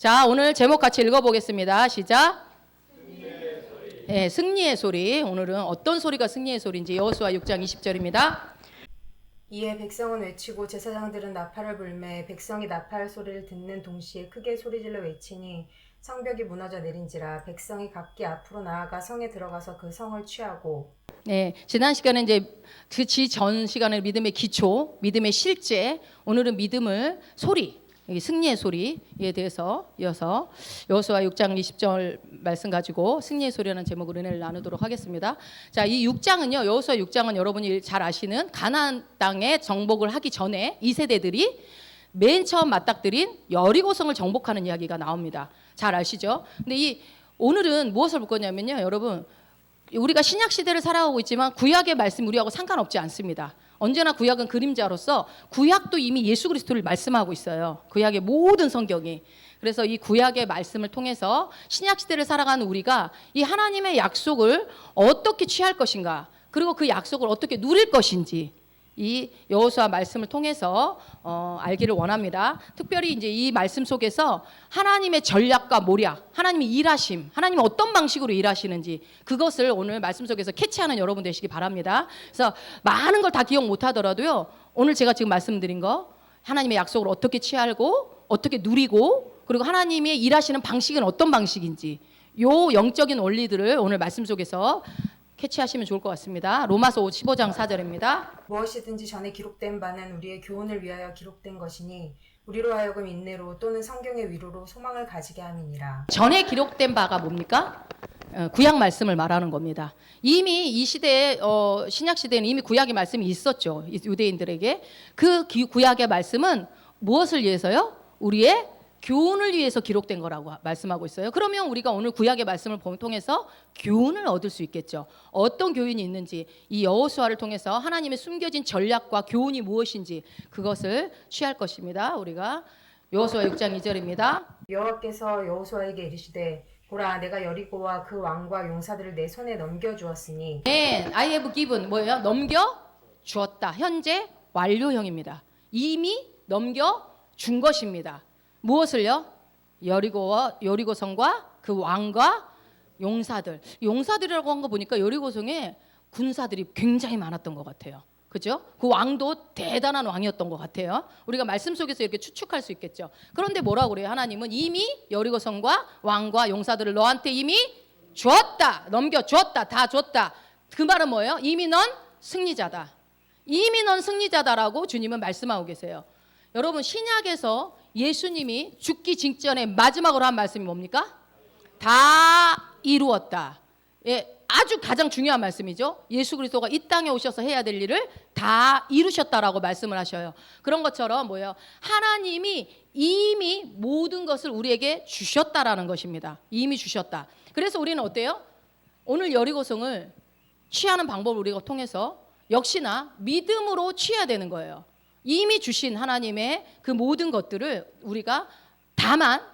자, 오늘 제목 같이 읽어보겠습니다. 시작. 승리의 소리. 네, 승리의 소리. 오늘은 어떤 소리가 승리의 소리인지 여호수아 6장 20절입니다. 이에 백성은 외치고 제사장들은 나팔을 불매 백성이 나팔 소리를 듣는 동시에 크게 소리질러 외치니 성벽이 무너져 내린지라 백성이 각기 앞으로 나아가 성에 들어가서 그 성을 취하고. 네, 지난 시간에 이제 그 전 시간에 믿음의 기초, 믿음의 실제, 오늘은 믿음을 소리, 승리의 소리에 대해서 이어서 여호수아 6장 20절 말씀 가지고 승리의 소리라는 제목으로 은혜를 나누도록 하겠습니다. 자, 이 6장은요, 여호수아 6장은 여러분이 잘 아시는 가나안 땅에 정복을 하기 전에 이 세대들이 맨 처음 맞닥뜨린 여리고성을 정복하는 이야기가 나옵니다. 잘 아시죠? 근데 오늘은 무엇을 볼 거냐면요, 여러분, 우리가 신약 시대를 살아가고 있지만 구약의 말씀 우리하고 상관없지 않습니다. 언제나 구약은 그림자로서 구약도 이미 예수 그리스도를 말씀하고 있어요. 구약의 모든 성경이. 그래서 이 구약의 말씀을 통해서 신약 시대를 살아가는 우리가 이 하나님의 약속을 어떻게 취할 것인가, 그리고 그 약속을 어떻게 누릴 것인지 이 여호수아 말씀을 통해서 알기를 원합니다. 특별히 이제 이 말씀 속에서 하나님의 전략과 모략, 하나님의 일하심, 하나님이 어떤 방식으로 일하시는지 그것을 오늘 말씀 속에서 캐치하는 여러분 되시기 바랍니다. 그래서 많은 걸 다 기억 못 하더라도요, 오늘 제가 지금 말씀드린 거 하나님의 약속을 어떻게 취하고 어떻게 누리고, 그리고 하나님이 일하시는 방식은 어떤 방식인지 요 영적인 원리들을 오늘 말씀 속에서 캐치하시면 좋을 것 같습니다. 로마서 15장 4절입니다. 무엇이든지 전에 기록된 바는 우리의 교훈을 위하여 기록된 것이니 우리로 하여금 인내로 또는 성경의 위로로 소망을 가지게 함이니라. 전에 기록된 바가 뭡니까? 구약 말씀을 말하는 겁니다. 이미 이 시대에 신약 시대에는 이미 구약의 말씀이 있었죠. 유대인들에게. 그 구약의 말씀은 무엇을 위해서요? 우리의 교훈을 위해서 기록된 거라고 말씀하고 있어요. 그러면 우리가 오늘 구약의 말씀을 통해서 교훈을 얻을 수 있겠죠. 어떤 교훈이 있는지, 이 여호수아를 통해서 하나님의 숨겨진 전략과 교훈이 무엇인지 그것을 취할 것입니다. 우리가 여호수아 6장 2절입니다. 여호와께서 여호수아에게 이르시되 보라 내가 여리고와 그 왕과 용사들을 내 손에 넘겨주었으니. I have given 뭐예요? 넘겨 주었다. 현재 완료형입니다. 이미 넘겨 준 것입니다. 무엇을요? 여리고성과 그 왕과 용사들. 용사들이라고 한 거 보니까 여리고성에 군사들이 굉장히 많았던 것 같아요. 그죠? 그 왕도 대단한 왕이었던 것 같아요. 우리가 말씀 속에서 이렇게 추측할 수 있겠죠. 그런데 뭐라고 그래요? 하나님은 이미 여리고성과 왕과 용사들을 너한테 이미 줬다. 넘겨줬다. 다 줬다. 그 말은 뭐예요? 이미 넌 승리자다. 이미 넌 승리자다라고 주님은 말씀하고 계세요. 여러분, 신약에서 예수님이 죽기 직전에 마지막으로 한 말씀이 뭡니까? 다 이루었다. 예, 아주 가장 중요한 말씀이죠. 예수 그리스도가 이 땅에 오셔서 해야 될 일을 다 이루셨다라고 말씀을 하셔요. 그런 것처럼 뭐예요? 하나님이 이미 모든 것을 우리에게 주셨다라는 것입니다. 이미 주셨다. 그래서 우리는 어때요? 오늘 여리고성을 취하는 방법을 우리가 통해서 역시나 믿음으로 취해야 되는 거예요. 이미 주신 하나님의 그 모든 것들을 우리가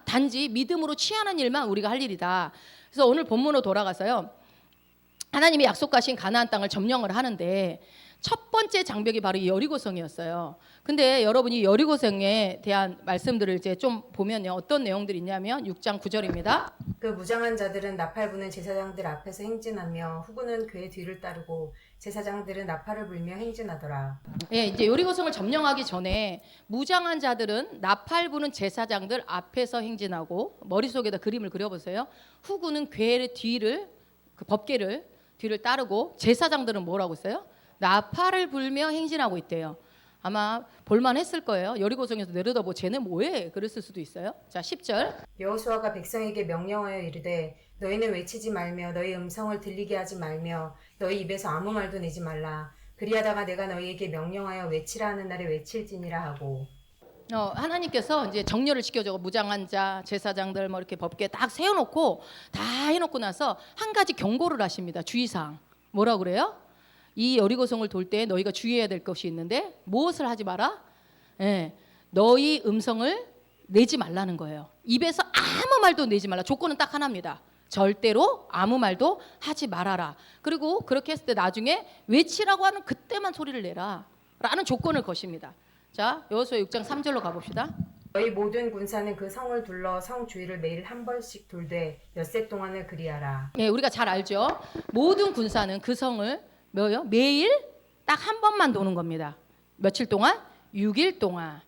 단지 믿음으로 취하는 일만 우리가 할 일이다. 그래서 오늘 본문으로 돌아가서요, 하나님이 약속하신 가나안 땅을 점령을 하는데 첫 번째 장벽이 바로 이 여리고성이었어요. 근데 여러분이 여리고성에 대한 말씀들을 이제 좀 보면요, 어떤 내용들이 있냐면 6장 9절입니다. 그 무장한 자들은 나팔 부는 제사장들 앞에서 행진하며 후군은 그의 뒤를 따르고 제사장들은 나팔을 불며 행진하더라. 예, 이제 여리고성을 점령하기 전에 무장한 자들은 나팔 부는 제사장들 앞에서 행진하고, 머릿속에다 그림을 그려보세요. 후군은 괴의 뒤를, 그 법궤를 뒤를 따르고, 제사장들은 뭐라고 했어요? 나팔을 불며 행진하고 있대요. 아마 볼만했을 거예요. 여리고성에서 내려다보 쟤네 뭐해? 그랬을 수도 있어요. 자, 10절. 여호수아가 백성에게 명령하여 이르되 너희는 외치지 말며 너희 음성을 들리게 하지 말며 너희 입에서 아무 말도 내지 말라. 그리하다가 내가 너희에게 명령하여 외치라 하는 날에 외칠지니라 하고. 하나님께서 이제 정렬을 시켜줘. 무장한 자, 제사장들 뭐 이렇게 법궤 딱 세워놓고 다 해놓고 나서 한 가지 경고를 하십니다. 주의사항. 뭐라고 그래요? 이 여리고성을 돌 때 너희가 주의해야 될 것이 있는데 무엇을 하지 마라? 예, 너희 음성을 내지 말라는 거예요. 입에서 아무 말도 내지 말라. 조건은 딱 하나입니다. 절대로 아무 말도 하지 말아라. 그리고 그렇게 했을 때 나중에 외치라고 하는 그때만 소리를 내라 라는 조건을 거십니다. 자, 여호수아 6장 3절로 가봅시다. 너희 모든 군사는 그 성을 둘러 성 주위를 매일 한 번씩 돌되 엿새 동안을 그리하라. 예, 우리가 잘 알죠. 모든 군사는 그 성을 뭐요? 매일 딱 한 번만 도는 겁니다. 며칠 동안? 6일 동안.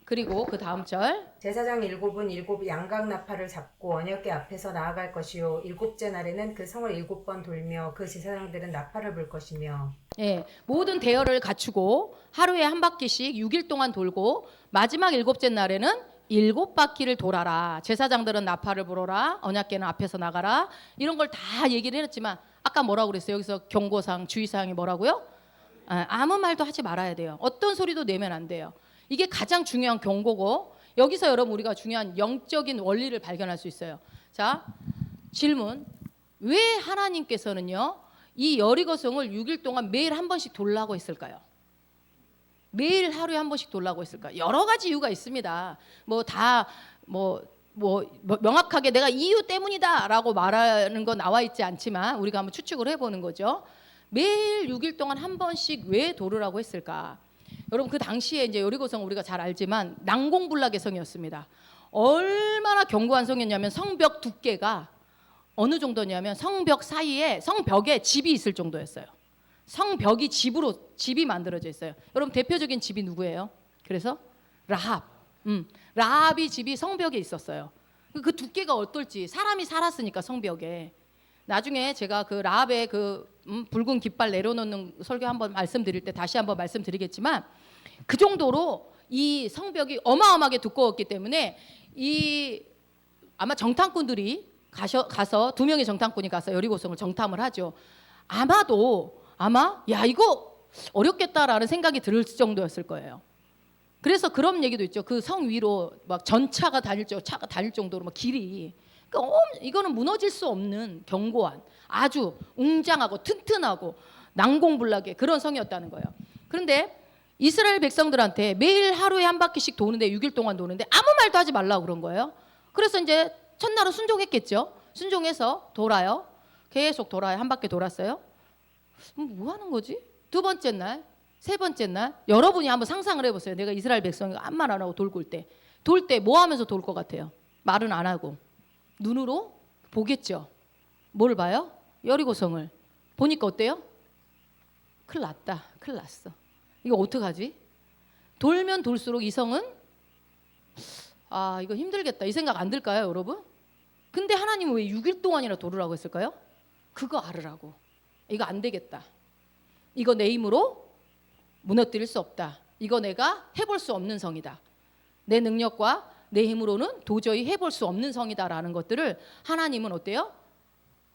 그리고 그 다음 절. 제사장 일곱은 일곱 양각 나팔을 잡고 언약궤 앞에서 나아갈 것이요 일곱째 날에는 그 성을 7번 돌며 그 제사장들은 나팔을 불 것이며. 예, 모든 대열을 갖추고 하루에 한 바퀴씩 6일 동안 돌고 마지막 7째 날에는 7바퀴를 돌아라. 제사장들은 나팔을 불어라. 언약궤는 앞에서 나가라. 이런 걸 다 얘기를 했지만 아까 뭐라고 그랬어요? 여기서 경고사항, 주의사항이 뭐라고요? 아무 말도 하지 말아야 돼요. 어떤 소리도 내면 안 돼요. 이게 가장 중요한 경고고 여기서 여러분 우리가 중요한 영적인 원리를 발견할 수 있어요. 자, 질문. 왜 하나님께서는요 이 여리고성을 6일 동안 매일 한 번씩 돌라고 했을까요? 매일 하루에 한 번씩 돌라고 했을까요? 여러 가지 이유가 있습니다. 명확하게 내가 이유 때문이다라고 말하는 거 나와 있지 않지만 우리가 한번 추측을 해보는 거죠. 매일 6일 동안 한 번씩 왜 돌으라고 했을까? 여러분 그 당시에 이제 여리고성 우리가 잘 알지만 난공불락의 성이었습니다. 얼마나 견고한 성이었냐면 성벽 두께가 어느 정도냐면 성벽 사이에 성벽에 집이 있을 정도였어요. 성벽이 집이 만들어져 있어요. 여러분 대표적인 집이 누구예요? 그래서 라합. 라합이 집이 성벽에 있었어요. 그 두께가 어떨지 사람이 살았으니까 성벽에. 나중에 제가 그 라합의 붉은 깃발 내려놓는 설교 한번 말씀드릴 때 다시 한번 말씀드리겠지만 그 정도로 이 성벽이 어마어마하게 두꺼웠기 때문에 아마 정탐꾼들이 가서 2명의 정탐꾼이 가서 여리고성을 정탐을 하죠. 아마 야 이거 어렵겠다라는 생각이 들 정도였을 거예요. 그래서 그런 얘기도 있죠. 그 성 위로 막 전차가 차가 다닐 정도로 막 길이. 그러니까 이거는 무너질 수 없는 견고한 아주 웅장하고 튼튼하고 난공불락의 그런 성이었다는 거예요. 그런데 이스라엘 백성들한테 매일 하루에 한 바퀴씩 도는데 6일 동안 도는데 아무 말도 하지 말라고 그런 거예요. 그래서 이제 첫날은 순종했겠죠. 순종해서 돌아요. 계속 돌아요. 한 바퀴 돌았어요. 뭐 하는 거지? 2번째 날, 3번째 날 여러분이 한번 상상을 해보세요. 내가 이스라엘 백성이 아무 말 안 하고 돌 때 뭐 하면서 돌 것 같아요? 말은 안 하고 눈으로 보겠죠. 뭘 봐요? 여리고성을 보니까 어때요? 큰일 났다. 큰일 났어. 이거 어떡하지? 돌면 돌수록 이 성은 이거 힘들겠다. 이 생각 안 들까요, 여러분? 근데 하나님은 왜 6일 동안이나 돌으라고 했을까요? 그거 알으라고. 이거 안 되겠다. 이거 내 힘으로 무너뜨릴 수 없다. 이거 내가 해볼 수 없는 성이다. 내 능력과 내 힘으로는 도저히 해볼 수 없는 성이다라는 것들을 하나님은 어때요?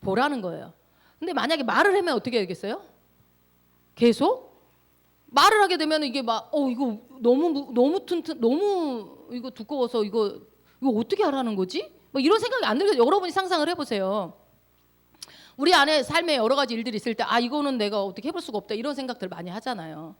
보라는 거예요. 근데 만약에 말을 하면 어떻게 되겠어요? 계속 말을 하게 되면 이게 이거 너무 튼튼 너무 이거 두꺼워서 이거 어떻게 하라는 거지? 이런 생각이 안 들어요. 여러분이 상상을 해보세요. 우리 안에 삶에 여러 가지 일들이 있을 때 이거는 내가 어떻게 해볼 수가 없다 이런 생각들 많이 하잖아요.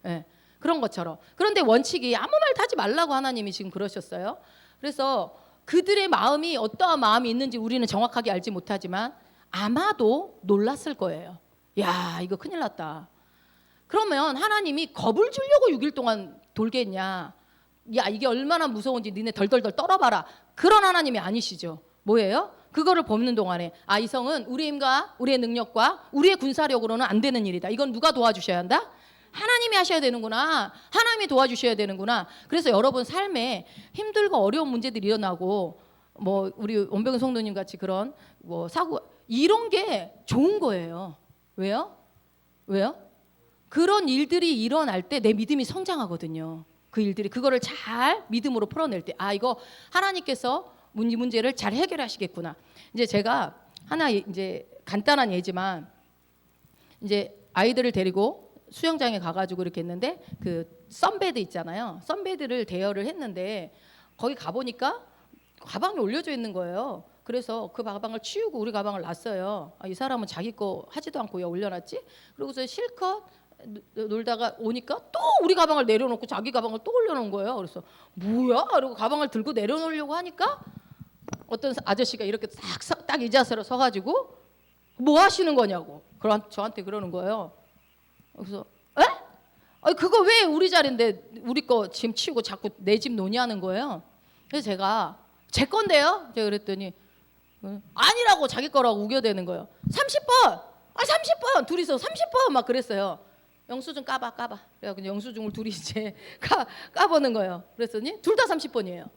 예, 그런 것처럼. 그런데 원칙이 아무 말도 하지 말라고 하나님이 지금 그러셨어요. 그래서 그들의 마음이 어떠한 마음이 있는지 우리는 정확하게 알지 못하지만 아마도 놀랐을 거예요. 야, 이거 큰일 났다. 그러면 하나님이 겁을 주려고 6일 동안 돌겠냐? 야, 이게 얼마나 무서운지 니네 덜덜덜 떨어봐라. 그런 하나님이 아니시죠. 뭐예요? 그거를 보는 동안에 이 성은 우리의 힘과 우리의 능력과 우리의 군사력으로는 안 되는 일이다. 이건 누가 도와주셔야 한다? 하나님이 하셔야 되는구나. 하나님이 도와주셔야 되는구나. 그래서 여러분 삶에 힘들고 어려운 문제들이 일어나고 우리 원병은 성도님 같이 그런 사고 이런 게 좋은 거예요. 왜요? 그런 일들이 일어날 때 내 믿음이 성장하거든요. 그 일들이 그거를 잘 믿음으로 풀어낼 때 이거 하나님께서 문제를 잘 해결하시겠구나. 이제 제가 하나 이제 간단한 예지만 이제 아이들을 데리고 수영장에 가가지고 이렇게 했는데 그 선베드 있잖아요. 선베드를 대여를 했는데 거기 가보니까 가방이 올려져 있는 거예요. 그래서 그 가방을 치우고 우리 가방을 놨어요. 이 사람은 자기 거 하지도 않고 왜 올려놨지? 그러고서 실컷 놀다가 오니까 또 우리 가방을 내려놓고 자기 가방을 또 올려놓은 거예요. 그래서 뭐야? 그리고 가방을 들고 내려놓으려고 하니까 어떤 아저씨가 이렇게 딱 이 자세로 서가지고 뭐 하시는 거냐고 저한테 그러는 거예요. 그래서 그거 왜 우리 자리인데 우리 거 짐 치우고 자꾸 내 집 논의하는 거예요. 그래서 제가 제 건데요. 제가 그랬더니 아니라고 자기 거라고 우겨대는 거예요. 30번, 30번 둘이서 30번 막 그랬어요. 영수증 까봐. 그래갖고 영수증을 둘이 이제 까보는 거예요. 그랬더니 둘 다 30번이에요.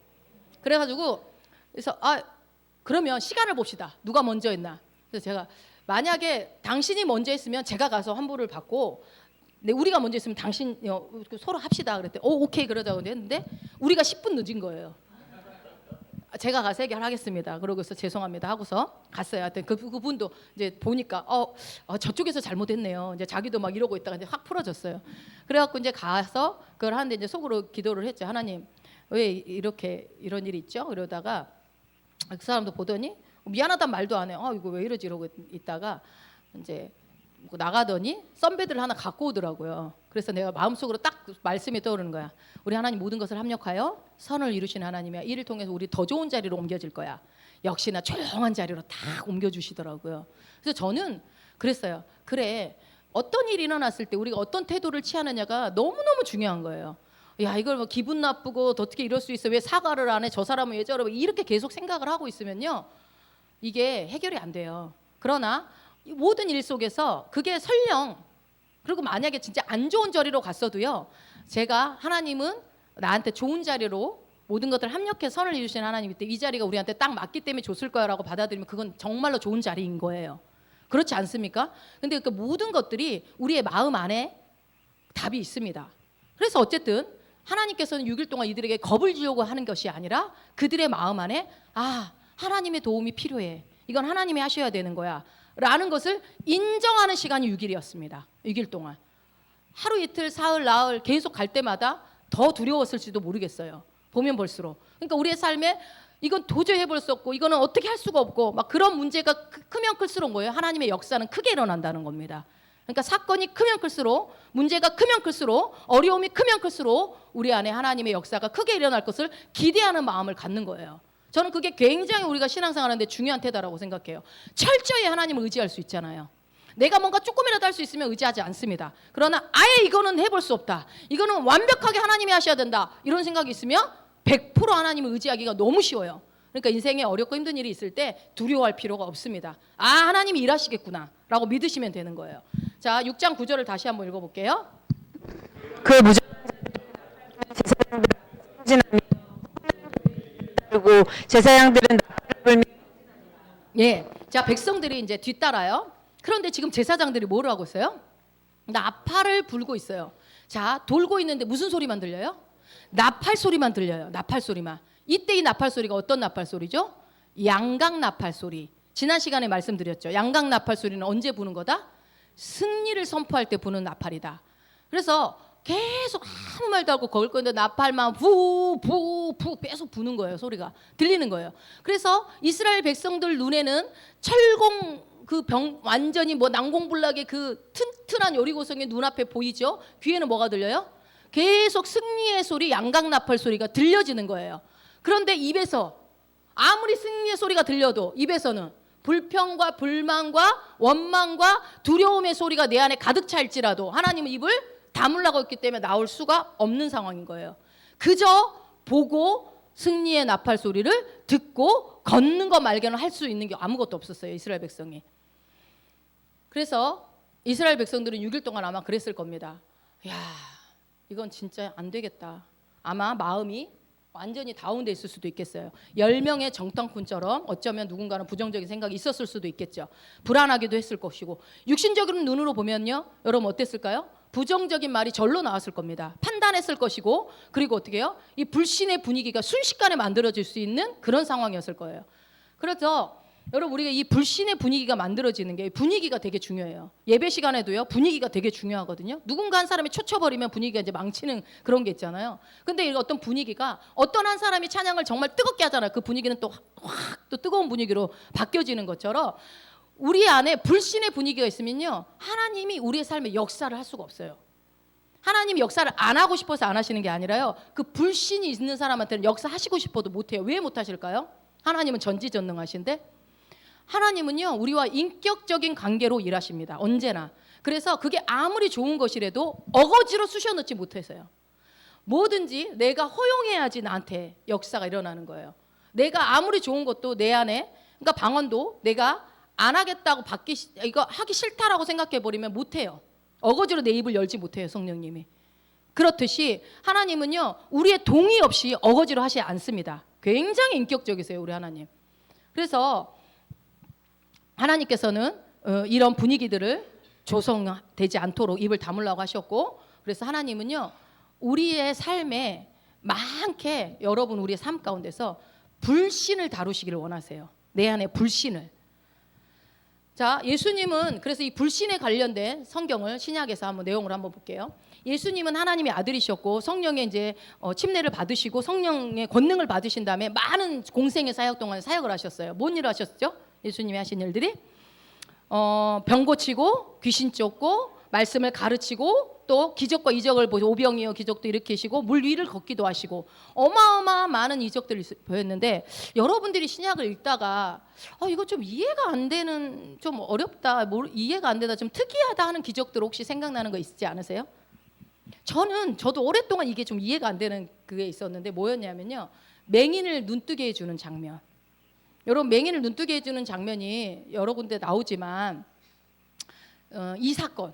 그래가지고 그래서 그러면 시간을 봅시다. 누가 먼저 했나. 그래서 제가 만약에 당신이 먼저 했으면 제가 가서 환불을 받고 우리가 먼저 했으면 당신 서로 합시다. 그랬더니 오케이 그러자고 했는데 우리가 10분 늦은 거예요. 제가 가서 해결하겠습니다. 그러고서 죄송합니다 하고서 갔어요. 하여튼 그분도 이제 보니까 저쪽에서 잘못했네요. 이제 자기도 막 이러고 있다가 이제 확 풀어졌어요. 그래갖고 이제 가서 그걸 하는데 이제 속으로 기도를 했죠. 하나님 왜 이렇게 이런 일이 있죠? 그러다가 그 사람도 보더니 미안하단 말도 안 해요. 이거 왜 이러지 이러고 있다가 이제 나가더니 썬베드를 하나 갖고 오더라고요. 그래서 내가 마음속으로 딱 말씀이 떠오르는 거야. 우리 하나님 모든 것을 합력하여 선을 이루신 하나님이야. 이를 통해서 우리 더 좋은 자리로 옮겨질 거야. 역시나 조용한 자리로 딱 옮겨주시더라고요. 그래서 저는 그랬어요. 그래, 어떤 일이 일어났을 때 우리가 어떤 태도를 취하느냐가 너무너무 중요한 거예요. 야, 이걸 뭐 기분 나쁘고 어떻게 이럴 수 있어? 왜 사과를 안 해? 저 사람은 왜 저러고 이렇게 계속 생각을 하고 있으면요, 이게 해결이 안 돼요. 그러나 이 모든 일 속에서 그게 설령 그리고 만약에 진짜 안 좋은 자리로 갔어도요, 제가 하나님은 나한테 좋은 자리로 모든 것들을 합력해 선을 이루신 하나님이기 때문에 이 자리가 우리한테 딱 맞기 때문에 줬을 거야라고 받아들이면 그건 정말로 좋은 자리인 거예요. 그렇지 않습니까? 근데 그 모든 것들이 우리의 마음 안에 답이 있습니다. 그래서 어쨌든 하나님께서는 6일 동안 이들에게 겁을 주려고 하는 것이 아니라 그들의 마음 안에 하나님의 도움이 필요해. 이건 하나님이 하셔야 되는 거야. 라는 것을 인정하는 시간이 6일이었습니다. 6일 동안. 하루 이틀 사흘 나흘 계속 갈 때마다 더 두려웠을지도 모르겠어요. 보면 볼수록. 그러니까 우리의 삶에 이건 도저히 해볼 수 없고 이거는 어떻게 할 수가 없고 막 그런 문제가 크면 클수록 뭐예요? 하나님의 역사는 크게 일어난다는 겁니다. 그러니까 사건이 크면 클수록, 문제가 크면 클수록, 어려움이 크면 클수록 우리 안에 하나님의 역사가 크게 일어날 것을 기대하는 마음을 갖는 거예요. 저는 그게 굉장히 우리가 신앙생활하는데 중요한 태도라고 생각해요. 철저히 하나님을 의지할 수 있잖아요. 내가 뭔가 조금이라도 할 수 있으면 의지하지 않습니다. 그러나 아예 이거는 해볼 수 없다, 이거는 완벽하게 하나님이 하셔야 된다, 이런 생각이 있으면 100% 하나님을 의지하기가 너무 쉬워요. 그러니까 인생에 어렵고 힘든 일이 있을 때 두려워할 필요가 없습니다. 하나님이 일하시겠구나 라고 믿으시면 되는 거예요. 자, 6장 9절을 다시 한번 읽어볼게요. 그 무정 그리고 제사장들은 예, 자, 백성들이 이제 뒤따라요. 그런데 지금 제사장들이 뭐를 하고 있어요? 나팔을 불고 있어요. 자, 돌고 있는데 무슨 소리만 들려요? 나팔 소리만 들려요. 나팔 소리만. 이때 이 나팔 소리가 어떤 나팔 소리죠? 양각 나팔 소리. 지난 시간에 말씀드렸죠. 양각 나팔 소리는 언제 부는 거다? 승리를 선포할 때 부는 나팔이다. 그래서 계속 아무 말도 않고 걸을 건데 나팔만 부부부 계속 부는 거예요. 소리가 들리는 거예요. 그래서 이스라엘 백성들 눈에는 철공 완전히 뭐 난공불락의 그 튼튼한 여리고성의 눈앞에 보이죠. 귀에는 뭐가 들려요? 계속 승리의 소리, 양각 나팔 소리가 들려지는 거예요. 그런데 입에서 아무리 승리의 소리가 들려도 입에서는 불평과 불만과 원망과 두려움의 소리가 내 안에 가득 차일지라도 하나님은 입을 다물라고 했기 때문에 나올 수가 없는 상황인 거예요. 그저 보고 승리의 나팔 소리를 듣고 걷는 것 말고는 할 수 있는 게 아무것도 없었어요. 이스라엘 백성이. 그래서 이스라엘 백성들은 6일 동안 아마 그랬을 겁니다. 야, 이건 진짜 안 되겠다. 아마 마음이 완전히 다운돼 있을 수도 있겠어요. 10명의 정탐꾼처럼 어쩌면 누군가는 부정적인 생각이 있었을 수도 있겠죠. 불안하기도 했을 것이고, 육신적인 눈으로 보면요, 여러분 어땠을까요? 부정적인 말이 절로 나왔을 겁니다. 판단했을 것이고, 그리고 어떻게 해요? 이 불신의 분위기가 순식간에 만들어질 수 있는 그런 상황이었을 거예요. 그래서 여러분, 우리가 이 불신의 분위기가 만들어지는 게 분위기가 되게 중요해요. 예배 시간에도요, 분위기가 되게 중요하거든요. 누군가 한 사람이 초쳐버리면 분위기가 이제 망치는 그런 게 있잖아요. 근데 이 어떤 분위기가, 어떤 한 사람이 찬양을 정말 뜨겁게 하잖아요. 그 분위기는 또 확 또 뜨거운 분위기로 바뀌어지는 것처럼 우리 안에 불신의 분위기가 있으면요, 하나님이 우리의 삶에 역사를 할 수가 없어요. 하나님이 역사를 안 하고 싶어서 안 하시는 게 아니라요, 그 불신이 있는 사람한테는 역사하시고 싶어도 못해요. 왜 못하실까요? 하나님은 전지전능하신데. 하나님은요, 우리와 인격적인 관계로 일하십니다. 언제나. 그래서 그게 아무리 좋은 것이라도 어거지로 쑤셔넣지 못해서요. 뭐든지 내가 허용해야지 나한테 역사가 일어나는 거예요. 내가 아무리 좋은 것도 내 안에, 그러니까 방언도 내가 안 하겠다고 이거 하기 싫다라고 생각해 버리면 못해요. 어거지로 내 입을 열지 못해요, 성령님이. 그렇듯이 하나님은요, 우리의 동의 없이 어거지로 하시지 않습니다. 굉장히 인격적이세요, 우리 하나님. 그래서 하나님께서는 이런 분위기들을 조성되지 않도록 입을 다물라고 하셨고, 그래서 하나님은요, 우리의 삶에 많게 여러분 우리의 삶 가운데서 불신을 다루시기를 원하세요. 내 안에 불신을. 자, 예수님은 그래서 이 불신에 관련된 성경을 신약에서 한번 내용을 한번 볼게요. 예수님은 하나님의 아들이셨고 성령의 이제 침례를 받으시고 성령의 권능을 받으신 다음에 많은 공생의 사역 동안 사역을 하셨어요. 뭔 일을 하셨죠? 예수님이 하신 일들이 병 고치고 귀신 쫓고 말씀을 가르치고 또 기적과 이적을 보시고 오병이어 기적도 일으키시고 물 위를 걷기도 하시고 어마어마한 많은 이적들을 보였는데, 여러분들이 신약을 읽다가 이거 좀 이해가 안 되는, 좀 어렵다, 이해가 안 되다, 좀 특이하다 하는 기적들 혹시 생각나는 거 있지 않으세요? 저도 오랫동안 이게 좀 이해가 안 되는 그게 있었는데 뭐였냐면요, 맹인을 눈뜨게 해주는 장면. 여러분, 맹인을 눈뜨게 해주는 장면이 여러 군데 나오지만 이 사건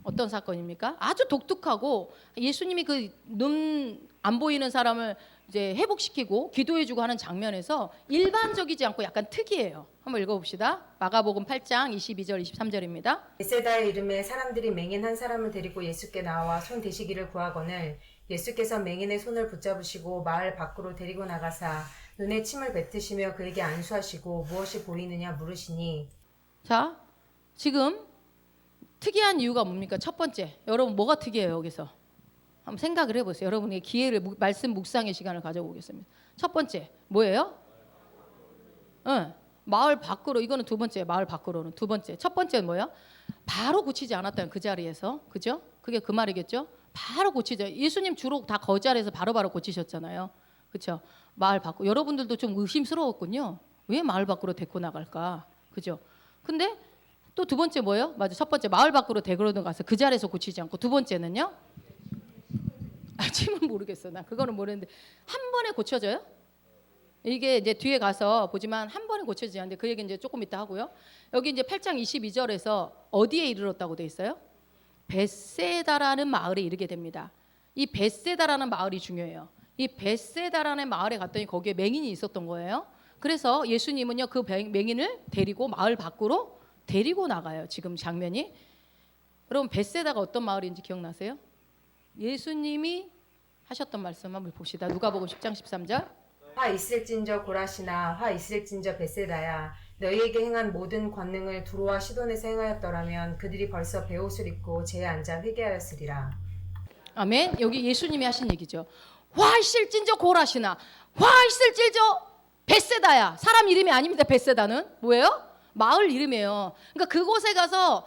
어떤 사건입니까? 아주 독특하고 예수님이 그 눈 안 보이는 사람을 이제 회복시키고 기도해주고 하는 장면에서 일반적이지 않고 약간 특이해요. 한번 읽어봅시다. 마가복음 8장 22절 23절입니다. 베세다의 이름에 사람들이 맹인 한 사람을 데리고 예수께 나와 손 대시기를 구하거늘 예수께서 맹인의 손을 붙잡으시고 마을 밖으로 데리고 나가사 눈에 침을 뱉으시며 그에게 안수하시고 무엇이 보이느냐 물으시니. 자, 지금 특이한 이유가 뭡니까? 첫 번째, 여러분 뭐가 특이해요 여기서? 한번 생각을 해보세요. 여러분의 기회를 말씀 묵상의 시간을 가져보겠습니다. 첫 번째 뭐예요? 마을 밖으로. 이거는 두 번째. 마을 밖으로는 두 번째. 첫 번째는 뭐예요? 바로 고치지 않았다는 그 자리에서. 그죠? 그게 그 말이겠죠? 바로 고치죠. 예수님 주로 다 그 자리에서 바로바로 고치셨잖아요. 그렇죠? 마을 밖으로. 여러분들도 좀 의심스러웠군요. 왜 마을 밖으로 데리고 나갈까? 그죠? 근데 또 두 번째 뭐예요? 맞아. 첫 번째 마을 밖으로 데리고 가서 그 자리에서 고치지 않고, 두 번째는요? 침은 모르겠어. 나 그거는 모르는데 한 번에 고쳐져요? 이게 이제 뒤에 가서 보지만 한 번에 고쳐지지 않는데 그 얘기 이제 조금 이따 하고요. 여기 이제 8장 22절에서 어디에 이르렀다고 돼 있어요? 벳세다라는 마을에 이르게 됩니다. 이 벳세다라는 마을이 중요해요. 이 벳세다라는 마을에 갔더니 거기에 맹인이 있었던 거예요. 그래서 예수님은요, 그 맹인을 데리고 마을 밖으로 데리고 나가요. 지금 장면이. 여러분, 벳세다가 어떤 마을인지 기억나세요? 예수님이 하셨던 말씀 한번 봅시다. 누가복음 10장 13절. 화 있을진저 고라시나 화 있을진저 벳세다야, 너희에게 행한 모든 권능을 두로와 시돈에서 행하였더라면 그들이 벌써 베옷을 입고 제에 앉아 회개하였으리라. 아멘. 여기 예수님이 하신 얘기죠. 화 있을진저 고라시나 화 있을진저 벳세다야. 사람 이름이 아닙니다. 벳세다는 뭐예요? 마을 이름이에요. 그러니까 그곳에 가서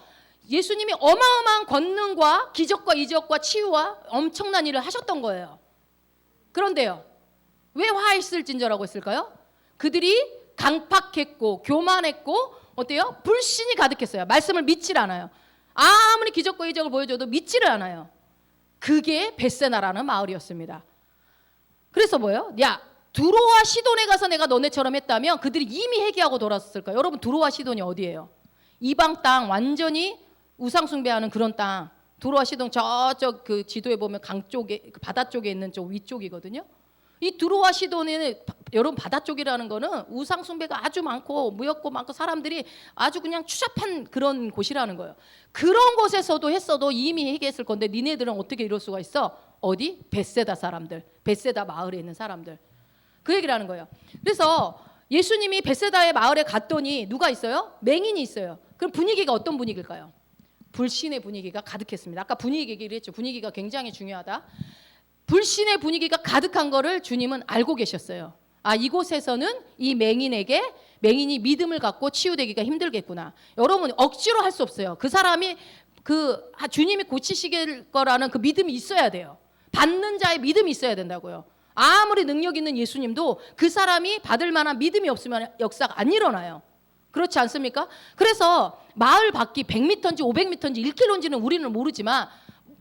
예수님이 어마어마한 권능과 기적과 이적과 치유와 엄청난 일을 하셨던 거예요. 그런데요, 왜 화 있을진저라고 했을까요? 그들이 강팍했고 교만했고 어때요? 불신이 가득했어요. 말씀을 믿질 않아요. 아무리 기적과 이적을 보여줘도 믿지를 않아요. 그게 벳세다라는 마을이었습니다. 그래서 뭐예요? 야, 두로와 시돈에 가서 내가 너네처럼 했다면 그들이 이미 회개하고 돌아섰을 거예요. 여러분, 두로와 시돈이 어디예요? 이방 땅, 완전히 우상 숭배하는 그런 땅. 두로와 시돈 저쪽 그 지도에 보면 강 쪽에, 그 바다 쪽에 있는 쪽 위쪽이거든요. 이 두로와 시돈은 여러분 바다 쪽이라는 거는 우상 숭배가 아주 많고 무역고 많고 사람들이 아주 그냥 추잡한 그런 곳이라는 거예요. 그런 곳에서도 했어도 이미 회개했을 건데 니네들은 어떻게 이럴 수가 있어? 어디? 벳세다 사람들, 벳세다 마을에 있는 사람들. 그 얘기를 하는 거예요. 그래서 예수님이 벳세다의 마을에 갔더니 누가 있어요? 맹인이 있어요. 그럼 분위기가 어떤 분위기일까요? 불신의 분위기가 가득했습니다. 아까 분위기 얘기를 했죠. 분위기가 굉장히 중요하다. 불신의 분위기가 가득한 거를 주님은 알고 계셨어요. 아, 이곳에서는 이 맹인이 믿음을 갖고 치유되기가 힘들겠구나. 여러분, 억지로 할 수 없어요. 그 사람이 주님이 고치시길 거라는 그 믿음이 있어야 돼요. 받는 자의 믿음이 있어야 된다고요. 아무리 능력 있는 예수님도 그 사람이 받을 만한 믿음이 없으면 역사가 안 일어나요. 그렇지 않습니까? 그래서 마을 밖이 100m인지 500m인지 1km인지는 우리는 모르지만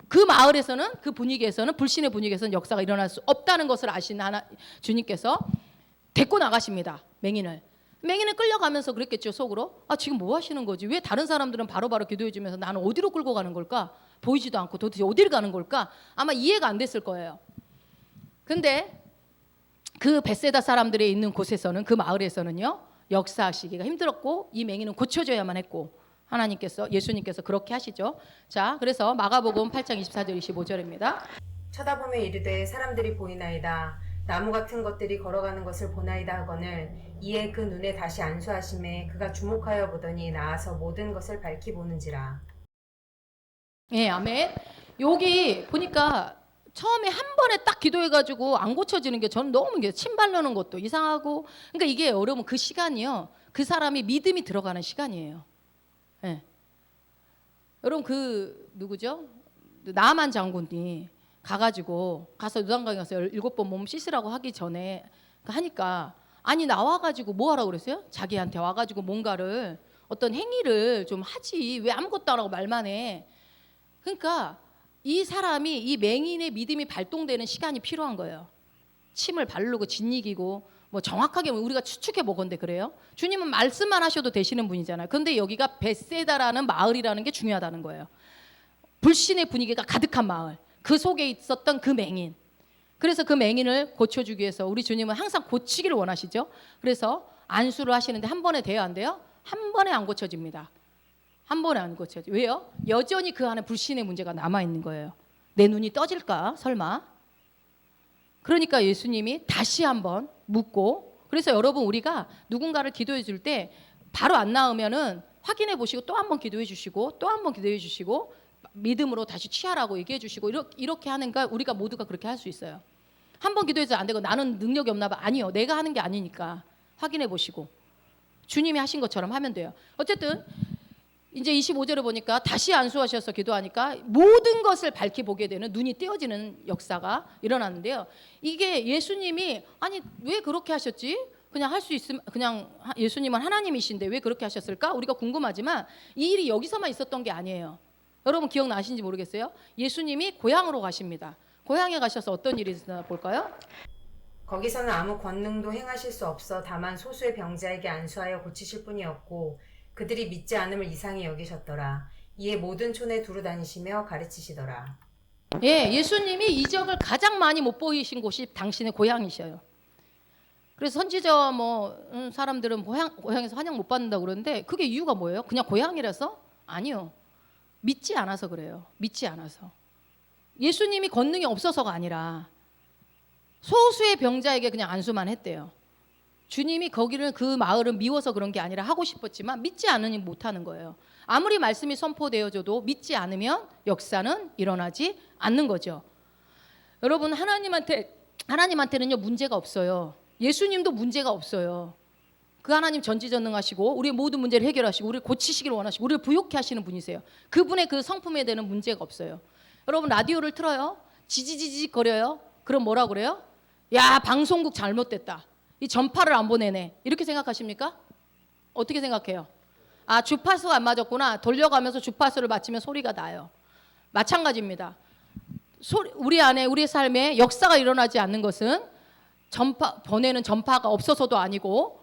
그 마을에서는, 그 분위기에서는, 불신의 분위기에서는 역사가 일어날 수 없다는 것을 아신 주님께서 데리고 나가십니다. 맹인을 끌려가면서 그랬겠죠, 속으로. 아, 지금 뭐 하시는 거지? 왜 다른 사람들은 바로바로 기도해 주면서 나는 어디로 끌고 가는 걸까? 보이지도 않고 도대체 어디를 가는 걸까? 아마 이해가 안 됐을 거예요. 근데 그 벳세다 사람들이 있는 곳에서는, 그 마을에서는요, 역사하시기가 힘들었고 이 맹인은 고쳐져야만 했고, 하나님께서, 예수님께서 그렇게 하시죠. 자, 그래서 마가복음 8장 24절 25절입니다. 쳐다보며 이르되 사람들이 보이나이다. 나무 같은 것들이 걸어가는 것을 보나이다 하거늘 이에 그 눈에 다시 안수하심에 그가 주목하여 보더니 나아서 모든 것을 밝히 보는지라. 예, 아멘. 여기 보니까 처음에 한 번에 딱 기도해가지고 안 고쳐지는 게 저는 너무 침 바르는 것도 이상하고, 그러니까 이게 여러분 그 시간이요, 그 사람이 믿음이 들어가는 시간이에요. 예. 여러분 그 누구죠? 나만 장군이 가서 요단강에 가서 7번 몸 씻으라고 하기 전에 하니까, 아니 나와가지고 뭐 하라고 그랬어요? 자기한테 와가지고 뭔가를, 어떤 행위를 좀 하지 왜 아무것도 안 하고 말만 해. 그러니까 이 사람이, 이 맹인의 믿음이 발동되는 시간이 필요한 거예요. 침을 바르고 짓이기고 뭐 정확하게 우리가 추측해 보건대 그래요. 주님은 말씀만 하셔도 되시는 분이잖아요. 그런데 여기가 벳세다라는 마을이라는 게 중요하다는 거예요. 불신의 분위기가 가득한 마을, 그 속에 있었던 그 맹인. 그래서 그 맹인을 고쳐주기 위해서 우리 주님은 항상 고치기를 원하시죠. 그래서 안수를 하시는데 한 번에 돼요, 안 돼요? 한 번에 안 고쳐집니다. 한 번에 안 고쳐져. 왜요? 여전히 그 안에 불신의 문제가 남아있는 거예요. 내 눈이 떠질까 설마? 그러니까 예수님이 다시 한번 묻고, 그래서 여러분 우리가 누군가를 기도해 줄 때 바로 안 나오면은 확인해 보시고 또 한 번 기도해 주시고 또 한 번 기도해 주시고 믿음으로 다시 취하라고 얘기해 주시고 이렇게 하는가, 우리가 모두가 그렇게 할 수 있어요. 한 번 기도해서 안 되고 나는 능력이 없나 봐. 아니요, 내가 하는 게 아니니까 확인해 보시고 주님이 하신 것처럼 하면 돼요. 어쨌든 이제 25절을 보니까 다시 안수하셔서 기도하니까 모든 것을 밝히 보게 되는, 눈이 떼어지는 역사가 일어났는데요. 이게 예수님이, 아니 왜 그렇게 하셨지? 그냥 할 수 있으면, 그냥 예수님은 하나님이신데 왜 그렇게 하셨을까? 우리가 궁금하지만 이 일이 여기서만 있었던 게 아니에요. 여러분 기억나신지 모르겠어요. 예수님이 고향으로 가십니다. 고향에 가셔서 어떤 일이 있었나 볼까요? 거기서는 아무 권능도 행하실 수 없어 다만 소수의 병자에게 안수하여 고치실 뿐이었고 그들이 믿지 않음을 이상히 여기셨더라. 이에 모든 촌에 두루 다니시며 가르치시더라. 예, 예수님이 이적을 가장 많이 못 보이신 곳이 당신의 고향이셔요. 그래서 선지자 사람들은 고향에서 환영 못 받는다고 그러는데 그게 이유가 뭐예요? 그냥 고향이라서? 아니요. 믿지 않아서 그래요. 믿지 않아서. 예수님이 권능이 없어서가 아니라 소수의 병자에게 그냥 안수만 했대요. 주님이 거기를, 그 마을을 미워서 그런 게 아니라 하고 싶었지만 믿지 않으니 못하는 거예요. 아무리 말씀이 선포되어져도 믿지 않으면 역사는 일어나지 않는 거죠. 여러분 하나님한테는요 문제가 없어요. 예수님도 문제가 없어요. 그 하나님 전지전능하시고 우리의 모든 문제를 해결하시고 우리를 고치시기를 원하시고 우리를 부욕케 하시는 분이세요. 그분의 그 성품에 대한 문제가 없어요. 여러분 라디오를 틀어요. 지지지지 거려요. 그럼 뭐라 그래요? 야, 방송국 잘못됐다. 이 전파를 안 보내네. 이렇게 생각하십니까? 어떻게 생각해요? 아, 주파수가 안 맞았구나. 돌려가면서 주파수를 맞추면 소리가 나요. 마찬가지입니다. 우리 안에, 우리의 삶에 역사가 일어나지 않는 것은 보내는 전파가 없어서도 아니고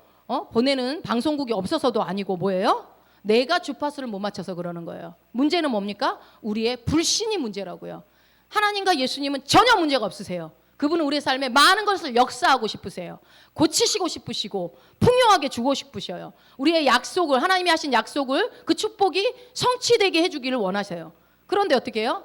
보내는 방송국이 없어서도 아니고 뭐예요? 내가 주파수를 못 맞춰서 그러는 거예요. 문제는 뭡니까? 우리의 불신이 문제라고요. 하나님과 예수님은 전혀 문제가 없으세요. 그분은 우리의 삶에 많은 것을 역사하고 싶으세요. 고치시고 싶으시고 풍요하게 주고 싶으셔요. 우리의 약속을, 하나님이 하신 약속을, 그 축복이 성취되게 해주기를 원하세요. 그런데 어떻게 해요?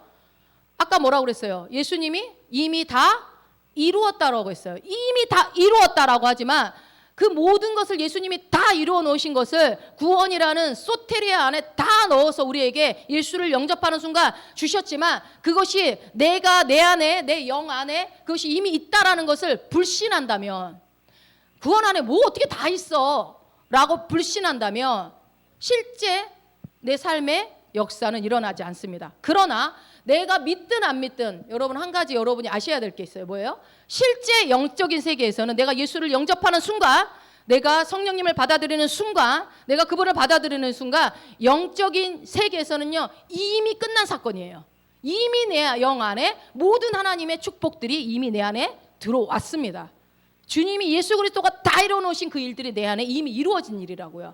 아까 뭐라고 그랬어요? 예수님이 이미 다 이루었다라고 했어요. 이미 다 이루었다라고 하지만 그 모든 것을 예수님이 다 이루어 놓으신 것을 구원이라는 소테리아 안에 다 넣어서 우리에게 예수를 영접하는 순간 주셨지만 그것이 내가 내 안에, 내 영 안에 그것이 이미 있다라는 것을 불신한다면, 구원 안에 뭐 어떻게 다 있어 라고 불신한다면 실제 내 삶의 역사는 일어나지 않습니다. 그러나 내가 믿든 안 믿든 여러분 한 가지 여러분이 아셔야 될 게 있어요. 뭐예요? 실제 영적인 세계에서는 내가 예수를 영접하는 순간 내가 성령님을 받아들이는 순간, 내가 그분을 받아들이는 순간 영적인 세계에서는요 이미 끝난 사건이에요. 이미 내 영 안에 모든 하나님의 축복들이 이미 내 안에 들어왔습니다. 주님이 예수 그리스도가 다 이루어놓으신 그 일들이 내 안에 이미 이루어진 일이라고요.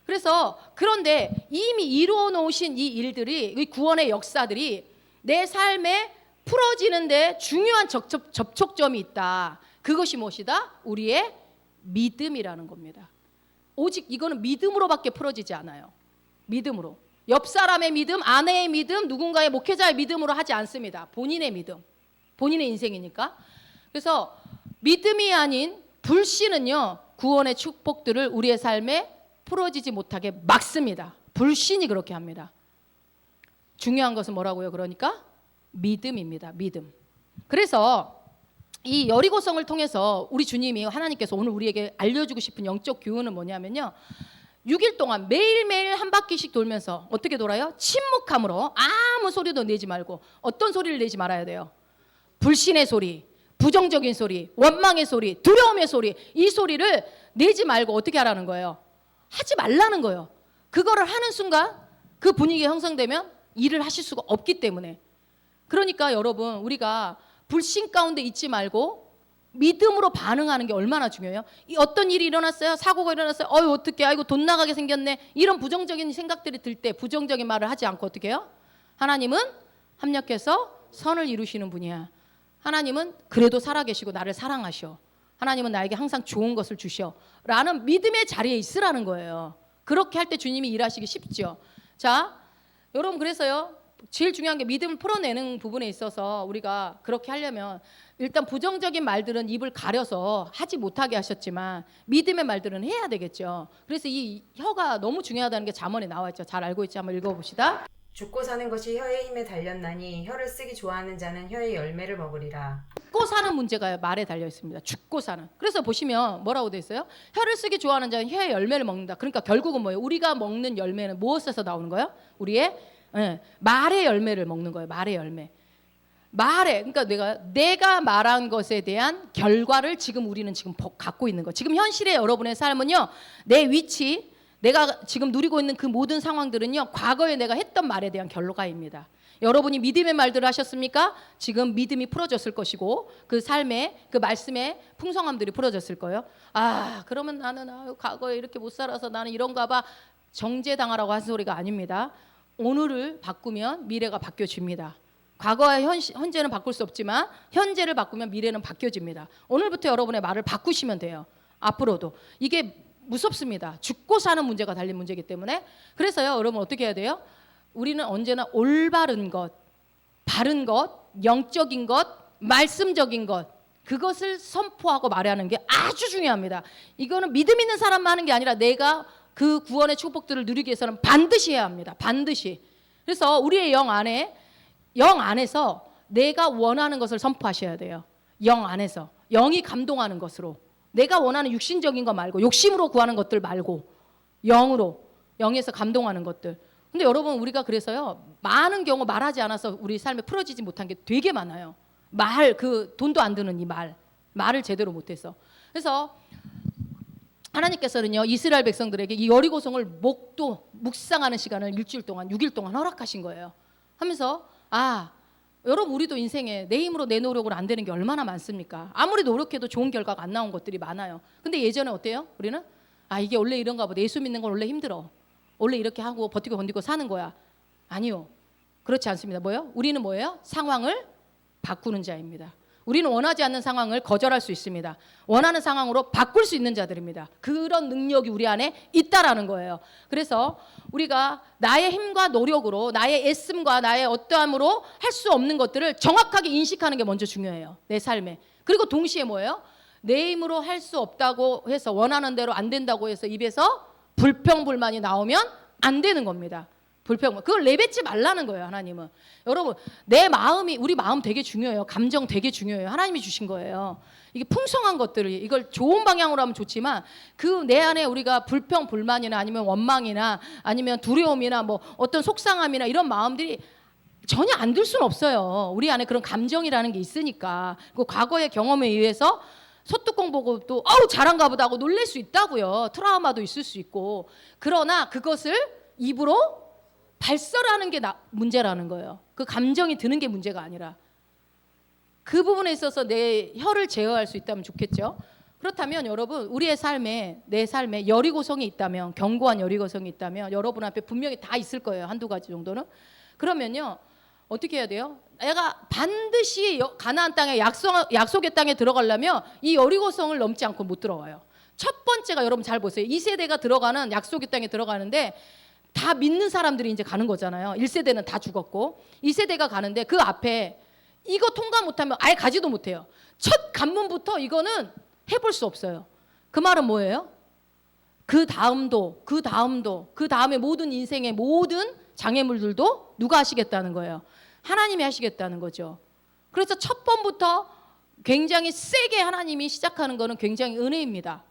그래서 그런데 이미 이루어놓으신 이 일들이, 이 구원의 역사들이 내 삶에 풀어지는데 중요한 접촉점이 있다. 그것이 무엇이다? 우리의 믿음이라는 겁니다. 오직 이거는 믿음으로밖에 풀어지지 않아요. 믿음으로. 옆 사람의 믿음, 아내의 믿음, 누군가의 목회자의 믿음으로 하지 않습니다. 본인의 믿음, 본인의 인생이니까. 그래서 믿음이 아닌 불신은요 구원의 축복들을 우리의 삶에 풀어지지 못하게 막습니다. 불신이 그렇게 합니다. 중요한 것은 뭐라고요? 그러니까 믿음입니다. 믿음. 그래서 이 여리고성을 통해서 우리 주님이, 하나님께서 오늘 우리에게 알려주고 싶은 영적 교훈은 뭐냐면요, 6일 동안 매일매일 한 바퀴씩 돌면서 어떻게 돌아요? 침묵함으로 아무 소리도 내지 말고. 어떤 소리를 내지 말아야 돼요? 불신의 소리, 부정적인 소리, 원망의 소리, 두려움의 소리, 이 소리를 내지 말고 어떻게 하라는 거예요? 하지 말라는 거예요. 그거를 하는 순간 그 분위기가 형성되면 일을 하실 수가 없기 때문에. 그러니까 여러분, 우리가 불신 가운데 있지 말고 믿음으로 반응하는 게 얼마나 중요해요. 이 어떤 일이 일어났어요? 사고가 일어났어요. 어떡해, 아이고 돈 나가게 생겼네. 이런 부정적인 생각들이 들 때 부정적인 말을 하지 않고 어떻게 해요? 하나님은 합력해서 선을 이루시는 분이야. 하나님은 그래도 살아계시고 나를 사랑하셔. 하나님은 나에게 항상 좋은 것을 주셔. 라는 믿음의 자리에 있으라는 거예요. 그렇게 할 때 주님이 일하시기 쉽죠. 자, 여러분, 그래서요 제일 중요한 게 믿음을 풀어내는 부분에 있어서 우리가 그렇게 하려면 일단 부정적인 말들은 입을 가려서 하지 못하게 하셨지만 믿음의 말들은 해야 되겠죠. 그래서 이 혀가 너무 중요하다는 게 잠언에 나와 있죠. 잘 알고 있지? 한번 읽어봅시다. 죽고 사는 것이 혀의 힘에 달렸나니 혀를 쓰기 좋아하는 자는 혀의 열매를 먹으리라. 죽고 사는 문제가 말에 달려 있습니다. 죽고 사는. 그래서 보시면 뭐라고 돼 있어요? 혀를 쓰기 좋아하는 자는 혀의 열매를 먹는다. 그러니까 결국은 뭐예요? 우리가 먹는 열매는 무엇에서 나오는 거예요? 우리의 말의 열매를 먹는 거예요. 말의 열매. 그러니까 내가 말한 것에 대한 결과를 지금 우리는 지금 갖고 있는 거. 지금 현실의 여러분의 삶은요, 내 위치, 내가 지금 누리고 있는 그 모든 상황들은요, 과거에 내가 했던 말에 대한 결과입니다. 여러분이 믿음의 말들을 하셨습니까? 지금 믿음이 풀어졌을 것이고 그 삶에, 그 말씀의 풍성함들이 풀어졌을 거예요. 그러면 나는 과거에 이렇게 못 살아서 나는 이런가 봐. 정죄당하라고 한 소리가 아닙니다. 오늘을 바꾸면 미래가 바뀌어집니다. 과거와 현재는 바꿀 수 없지만 현재를 바꾸면 미래는 바뀌어집니다. 오늘부터 여러분의 말을 바꾸시면 돼요. 앞으로도. 이게 무섭습니다. 죽고 사는 문제가 달린 문제이기 때문에. 그래서요, 여러분 어떻게 해야 돼요? 우리는 언제나 올바른 것, 바른 것, 영적인 것, 말씀적인 것, 그것을 선포하고 말하는 게 아주 중요합니다. 이거는 믿음 있는 사람만 하는 게 아니라 내가 그 구원의 축복들을 누리기 위해서는 반드시 해야 합니다. 반드시. 그래서 우리의 영 안에서 내가 원하는 것을 선포하셔야 돼요. 영 안에서. 영이 감동하는 것으로. 내가 원하는 육신적인 거 말고, 욕심으로 구하는 것들 말고, 영에서 감동하는 것들. 근데 여러분, 우리가 그래서요, 많은 경우 말하지 않아서 우리 삶에 풀어지지 못한 게 되게 많아요. 돈도 안 드는 이 말을 제대로 못해서. 그래서 하나님께서는요, 이스라엘 백성들에게 이 여리고성을 묵상하는 시간을 일주일 동안, 6일 동안 허락하신 거예요. 하면서 여러분, 우리도 인생에 내 힘으로 내 노력으로 안 되는 게 얼마나 많습니까? 아무리 노력해도 좋은 결과가 안 나온 것들이 많아요. 근데 예전에 어때요? 우리는 이게 원래 이런가 보다. 예수 믿는 건 원래 힘들어. 원래 이렇게 하고 버티고 견디고 사는 거야. 아니요. 그렇지 않습니다. 뭐예요? 우리는 뭐예요? 상황을 바꾸는 자입니다. 우리는 원하지 않는 상황을 거절할 수 있습니다. 원하는 상황으로 바꿀 수 있는 자들입니다. 그런 능력이 우리 안에 있다라는 거예요. 그래서 우리가 나의 힘과 노력으로, 나의 애씀과 나의 어떠함으로 할 수 없는 것들을 정확하게 인식하는 게 먼저 중요해요. 내 삶에. 그리고 동시에 뭐예요? 내 힘으로 할 수 없다고 해서, 원하는 대로 안 된다고 해서 입에서 불평불만이 나오면 안 되는 겁니다. 그걸 내뱉지 말라는 거예요. 하나님은. 여러분, 우리 마음 되게 중요해요. 감정 되게 중요해요. 하나님이 주신 거예요. 이게 풍성한 것들을, 이걸 좋은 방향으로 하면 좋지만 그 내 안에 우리가 불평불만이나 아니면 원망이나 아니면 두려움이나 뭐 어떤 속상함이나 이런 마음들이 전혀 안 들 수는 없어요. 우리 안에 그런 감정이라는 게 있으니까. 그 과거의 경험에 의해서 소뚜껑 보고 또 아우 잘한가 보다 하고 놀랄 수 있다고요. 트라우마도 있을 수 있고. 그러나 그것을 입으로 발설하는 게 문제라는 거예요. 그 감정이 드는 게 문제가 아니라 그 부분에 있어서 내 혀를 제어할 수 있다면 좋겠죠. 그렇다면 여러분 우리의 삶에 내 삶에 여리고성이 있다면 견고한 여리고성이 있다면 여러분 앞에 분명히 다 있을 거예요. 한두 가지 정도는. 그러면요. 어떻게 해야 돼요? 내가 반드시 가나안 땅에 약속의 땅에 들어가려면 이 여리고성을 넘지 않고 못 들어가요. 첫 번째가 여러분 잘 보세요. 2세대가 들어가는 약속의 땅에 들어가는데 다 믿는 사람들이 이제 가는 거잖아요. 1세대는 다 죽었고 2세대가 가는데 그 앞에 이거 통과 못하면 아예 가지도 못해요. 첫 관문부터 이거는 해볼 수 없어요. 그 말은 뭐예요? 그 다음도 그 다음에 모든 인생의 모든 장애물들도 누가 하시겠다는 거예요? 하나님이 하시겠다는 거죠. 그래서 첫 번부터 굉장히 세게 하나님이 시작하는 거는 굉장히 은혜입니다.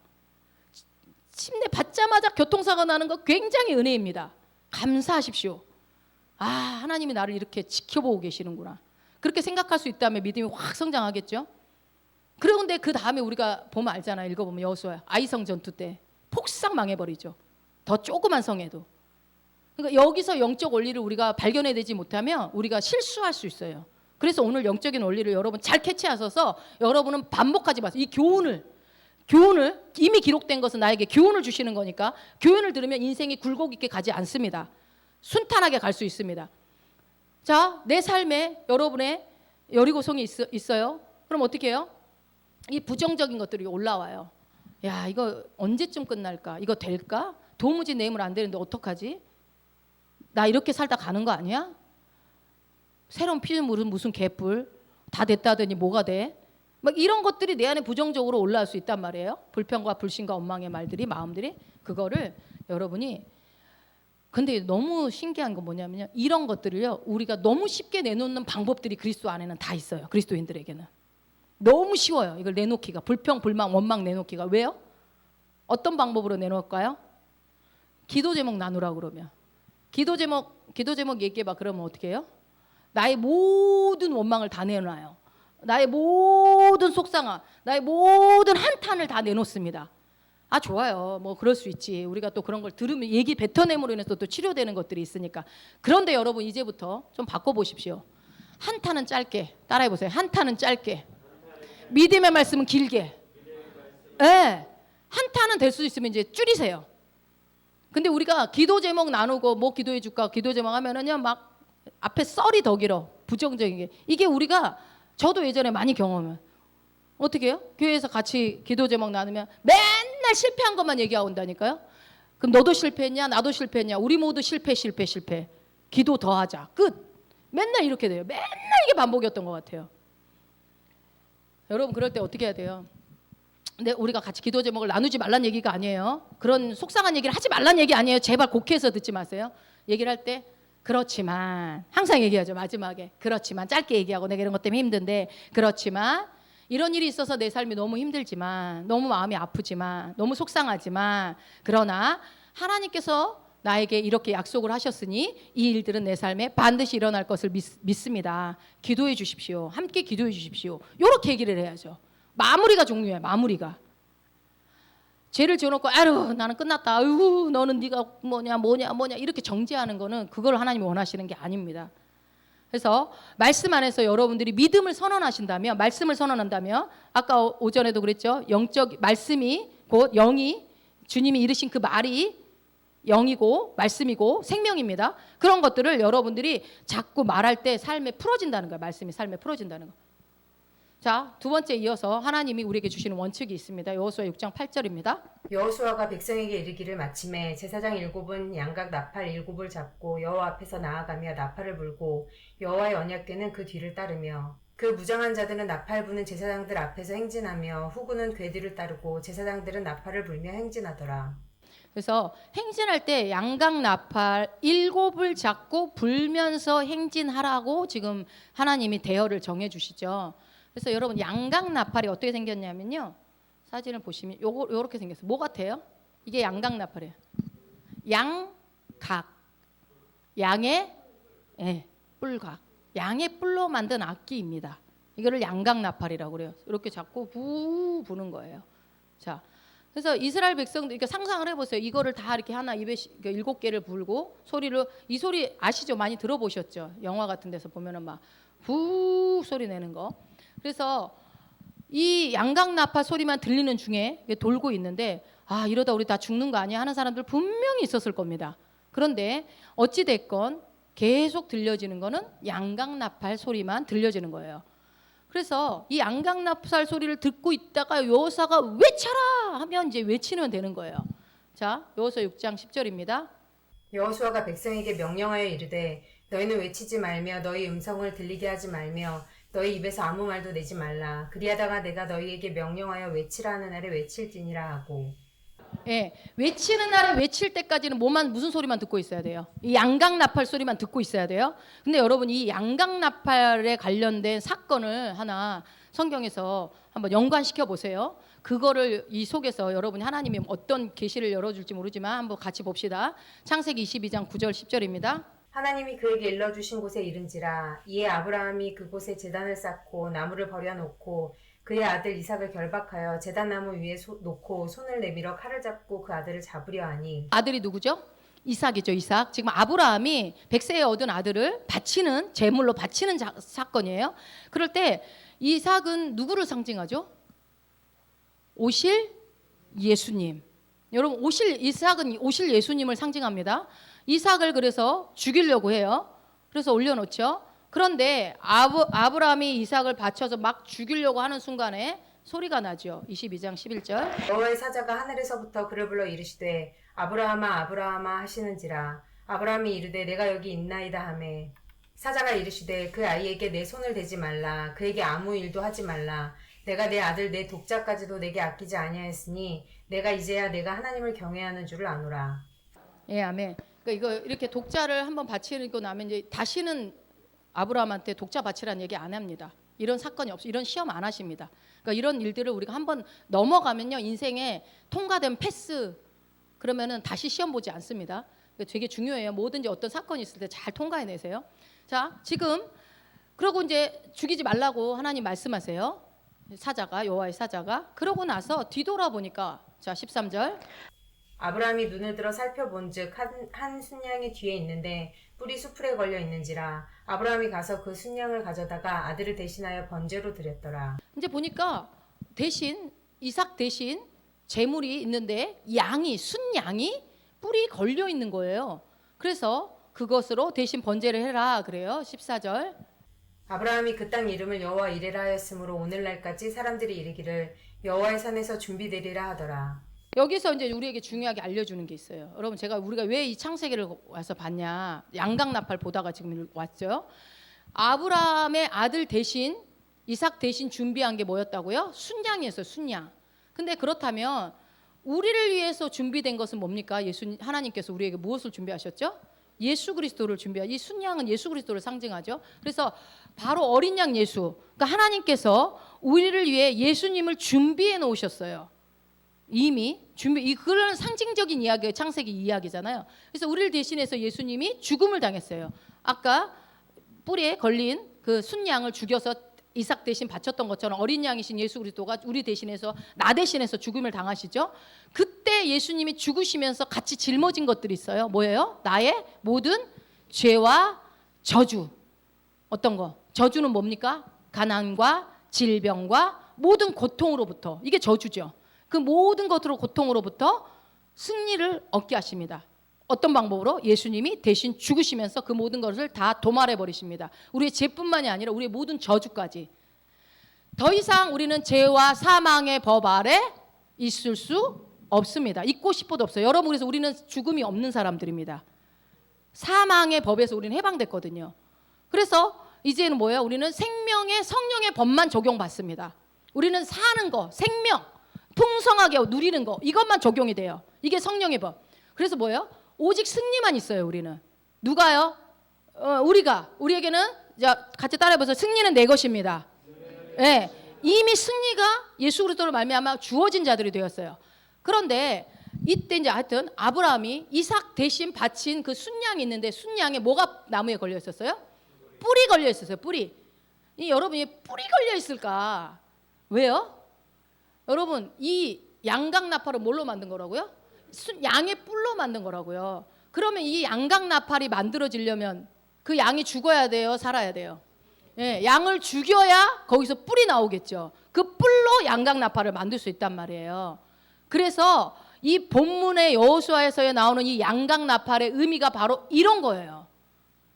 침례 받자마자 교통사고 나는 거 굉장히 은혜입니다. 감사하십시오. 아, 하나님이 나를 이렇게 지켜보고 계시는구나. 그렇게 생각할 수 있다면 믿음이 확 성장하겠죠. 그런데 그 다음에 우리가 보면 알잖아요. 읽어보면 여호수아 아이성 전투 때 폭삭 망해버리죠. 더 조그만 성에도. 그러니까 여기서 영적 원리를 우리가 발견해내지 못하면 우리가 실수할 수 있어요. 그래서 오늘 영적인 원리를 여러분 잘 캐치하셔서 여러분은 반복하지 마세요. 이 교훈을 이미 기록된 것은 나에게 교훈을 주시는 거니까 교훈을 들으면 인생이 굴곡 있게 가지 않습니다. 순탄하게 갈 수 있습니다. 자, 내 삶에 여러분의 여리고성이 있어요. 그럼 어떻게 해요? 이 부정적인 것들이 올라와요. 야, 이거 언제쯤 끝날까? 이거 될까? 도무지 내면 안 되는데 어떡하지? 나 이렇게 살다 가는 거 아니야? 새로운 피조물은 무슨 개뿔? 다 됐다더니 뭐가 돼? 막 이런 것들이 내 안에 부정적으로 올라올 수 있단 말이에요. 불평과 불신과 원망의 말들이 마음들이 그거를 여러분이 근데 너무 신기한 건 뭐냐면요. 이런 것들을요. 우리가 너무 쉽게 내놓는 방법들이 그리스도 안에는 다 있어요. 그리스도인들에게는. 너무 쉬워요. 이걸 내놓기가. 불평, 불만, 원망 내놓기가. 왜요? 어떤 방법으로 내놓을까요? 기도 제목 나누라 그러면. 기도 제목 얘기해봐. 그러면 어떻게 해요? 나의 모든 원망을 다 내놔요. 나의 모든 속상함, 나의 모든 한탄을 다 내놓습니다. 아, 좋아요. 뭐 그럴 수 있지. 우리가 또 그런 걸 들으면 얘기 뱉어냄으로 인해서 또 치료되는 것들이 있으니까. 그런데 여러분 이제부터 좀 바꿔보십시오. 한탄은 짧게. 따라해보세요. 한탄은 짧게. 믿음의 말씀은 길게. 네. 한탄은 될 수 있으면 이제 줄이세요. 근데 우리가 기도 제목 나누고 뭐 기도해 줄까 기도 제목 하면은요 막 앞에 썰이 더 길어. 부정적인 게. 이게 우리가 저도 예전에 많이 경험해요. 어떻게 해요? 교회에서 같이 기도 제목 나누면 맨날 실패한 것만 얘기하고 온다니까요. 그럼 너도 실패했냐? 나도 실패했냐? 우리 모두 실패. 기도 더 하자. 끝. 맨날 이렇게 돼요. 맨날 이게 반복이었던 것 같아요. 여러분 그럴 때 어떻게 해야 돼요? 근데 우리가 같이 기도 제목을 나누지 말란 얘기가 아니에요. 그런 속상한 얘기를 하지 말란 얘기 아니에요. 제발 곡해서 듣지 마세요. 얘기를 할 때 그렇지만 항상 얘기하죠. 마지막에 그렇지만 짧게 얘기하고 내가 이런 것 때문에 힘든데 그렇지만 이런 일이 있어서 내 삶이 너무 힘들지만 너무 마음이 아프지만 너무 속상하지만 그러나 하나님께서 나에게 이렇게 약속을 하셨으니 이 일들은 내 삶에 반드시 일어날 것을 믿습니다. 기도해 주십시오. 함께 기도해 주십시오. 이렇게 얘기를 해야죠. 마무리가 중요해요. 마무리가. 죄를 지어놓고 아유 나는 끝났다. 아유 너는 네가 뭐냐 이렇게 정죄하는 거는 그걸 하나님이 원하시는 게 아닙니다. 그래서 말씀 안에서 여러분들이 믿음을 선언하신다면 말씀을 선언한다면 아까 오전에도 그랬죠. 영적 말씀이 곧 영이 주님이 이르신 그 말이 영이고 말씀이고 생명입니다. 그런 것들을 여러분들이 자꾸 말할 때 삶에 풀어진다는 거예요. 말씀이 삶에 풀어진다는 거. 자, 두 번째 이어서 하나님이 우리에게 주시는 원칙이 있습니다. 여호수아 6장 8절입니다. 여호수아가 백성에게 이르기를 마침에 제사장 7은 양각 나팔 7을 잡고 여호와 앞에서 나아가며 나팔을 불고 여호와의 언약궤는 그 뒤를 따르며 그 무장한 자들은 나팔 부는 제사장들 앞에서 행진하며 후군은 궤 뒤를 따르고 제사장들은 나팔을 불며 행진하더라. 그래서 행진할 때 양각 나팔 7을 잡고 불면서 행진하라고 지금 하나님이 대열을 정해 주시죠. 그래서 여러분 양각 나팔이 어떻게 생겼냐면요. 사진을 보시면 요렇게 생겼어요. 뭐 같아요? 이게 양각 나팔이에요. 양각. 양의 뿔각. 양의 뿔로 만든 악기입니다. 이거를 양강나팔이라고 그래요. 이렇게 잡고 부 부는 거예요. 자, 그래서 이스라엘 백성들 이렇게 상상을 해보세요. 이거를 다 이렇게 하나 입에 7개를 불고 소리를, 이 소리 아시죠? 많이 들어보셨죠? 영화 같은 데서 보면은 막 후 소리 내는 거. 그래서 이 양강나팔 소리만 들리는 중에 돌고 있는데, 아, 이러다 우리 다 죽는 거 아니야 하는 사람들 분명히 있었을 겁니다. 그런데 어찌 됐건 계속 들려지는 거는 양강나팔 소리만 들려지는 거예요. 그래서 이 양강나팔 소리를 듣고 있다가 여호사가 외쳐라 하면 이제 외치면 되는 거예요. 자, 여호수아 6장 10절입니다. 여호수아가 백성에게 명령하여 이르되 너희는 외치지 말며 너희 음성을 들리게 하지 말며 너희 입에서 아무 말도 내지 말라. 그리하다가 내가 너희에게 명령하여 외치라 하는 날에 외칠지니라 하고. 예, 외치는 날에 외칠 때까지는 뭐만, 무슨 소리만 듣고 있어야 돼요? 이 양강나팔 소리만 듣고 있어야 돼요. 근데 여러분, 이 양강나팔에 관련된 사건을 하나 성경에서 한번 연관시켜 보세요. 그거를 이 속에서 여러분이 하나님이 어떤 계시를 열어줄지 모르지만 한번 같이 봅시다. 창세기 22장 9절 10절입니다. 하나님이 그에게 일러주신 곳에 이른지라. 이에 아브라함이 그곳에 제단을 쌓고 나무를 버려놓고 그의 아들 이삭을 결박하여 제단나무 위에 놓고 손을 내밀어 칼을 잡고 그 아들을 잡으려 하니. 아들이 누구죠? 이삭이죠. 이삭. 지금 아브라함이 100세에 얻은 아들을 바치는, 제물로 바치는 사건이에요. 그럴 때 이삭은 누구를 상징하죠? 오실 예수님. 여러분, 이삭은 오실 예수님을 상징합니다. 이삭을 그래서 죽이려고 해요. 그래서 올려놓죠. 그런데 아브라함이 이삭을 바쳐서 막 죽이려고 하는 순간에 소리가 나죠. 22장 11절. 여호와의 사자가 하늘에서부터 그를 불러 이르시되 아브라함아 아브라함아 하시는지라. 아브라함이 이르되 내가 여기 있나이다 하매 사자가 이르시되 그 아이에게 내 손을 대지 말라. 그에게 아무 일도 하지 말라. 내가 내 아들 내 독자까지도 내게 아끼지 아니하였으니 내가 이제야 내가 하나님을 경외하는 줄을 아노라. 예, 아멘. 그러니까 이거 이렇게 독자를 한번 바치고 나면 이제 다시는 아브라함한테 독자 바치라는 얘기 안 합니다. 이런 사건이 없어, 이런 시험 안 하십니다. 그러니까 이런 일들을 우리가 한번 넘어가면요, 인생에 통과된 패스, 그러면은 다시 시험 보지 않습니다. 되게 중요해요. 뭐든지 어떤 사건이 있을 때 잘 통과해내세요. 자, 지금 그러고 이제 죽이지 말라고 하나님 말씀하세요. 사자가, 여호와의 사자가. 그러고 나서 뒤돌아보니까, 자 13절. 아브라함이 눈을 들어 살펴본즉 한 순양이 뒤에 있는데 뿔이 수풀에 걸려 있는지라. 아브라함이 가서 그 순양을 가져다가 아들을 대신하여 번제로 드렸더라. 이제 보니까 대신 이삭 대신 제물이 있는데 양이, 순양이 뿔이 걸려 있는 거예요. 그래서 그것으로 대신 번제를 해라 그래요. 14절. 아브라함이 그 땅 이름을 여호와 이레라 하였으므로 오늘날까지 사람들이 이르기를 여호와의 산에서 준비되리라 하더라. 여기서 이제 우리에게 중요하게 알려주는 게 있어요. 여러분, 우리가 왜 이 창세기를 와서 봤냐? 양강나팔 보다가 지금 왔죠. 아브라함의 아들 대신, 이삭 대신 준비한 게 뭐였다고요? 순양이었어요. 순양. 근데 그렇다면 우리를 위해서 준비된 것은 뭡니까? 하나님께서 우리에게 무엇을 준비하셨죠? 예수 그리스도를 이 순양은 예수 그리스도를 상징하죠. 그래서 바로 어린 양 예수. 그러니까 하나님께서 우리를 위해 예수님을 준비해 놓으셨어요. 이미 그런 상징적인 이야기가 창세기 이야기잖아요. 그래서 우리를 대신해서 예수님이 죽음을 당했어요. 아까 뿔에 걸린 그 순양을 죽여서 이삭 대신 바쳤던 것처럼 어린 양이신 예수 그리스도가 우리 대신해서, 나 대신해서 죽음을 당하시죠. 그때 예수님이 죽으시면서 같이 짊어진 것들이 있어요. 뭐예요? 나의 모든 죄와 저주. 어떤 거? 저주는 뭡니까? 가난과 질병과 모든 고통으로부터. 이게 저주죠. 그 모든 것으로 고통으로부터 승리를 얻게 하십니다. 어떤 방법으로? 예수님이 대신 죽으시면서 그 모든 것을 다 도말해 버리십니다. 우리의 죄뿐만이 아니라 우리의 모든 저주까지. 더 이상 우리는 죄와 사망의 법 아래 있을 수 없습니다. 있고 싶어도 없어요. 여러분, 그래서 우리는 죽음이 없는 사람들입니다. 사망의 법에서 우리는 해방됐거든요. 그래서 이제는 뭐예요? 우리는 생명의 성령의 법만 적용받습니다. 우리는 사는 거, 생명, 풍성하게 누리는 거, 이것만 적용이 돼요. 이게 성령의 법. 그래서 뭐예요? 오직 승리만 있어요. 우리는. 누가요? 우리에게는, 자, 같이 따라해보세요. 승리는 내 것입니다. 네, 이미 승리가 예수 그리스도로 말미암아 주어진 자들이 되었어요. 그런데 이때 이제 하여튼 아브라함이 이삭 대신 바친 그 순양이 있는데, 순양에 뭐가 나무에 걸려 있었어요? 뿔이 걸려 있었어요. 뿔이. 여러분이 뿔이 걸려 있을까? 왜요? 여러분 이 양각나팔을 뭘로 만든 거라고요? 양의 뿔로 만든 거라고요. 그러면 이 양각나팔이 만들어지려면 그 양이 죽어야 돼요, 살아야 돼요? 예, 양을 죽여야 거기서 뿔이 나오겠죠. 그 뿔로 양각나팔을 만들 수 있단 말이에요. 그래서 이 본문의 여호수아에서 나오는 이 양각나팔의 의미가 바로 이런 거예요.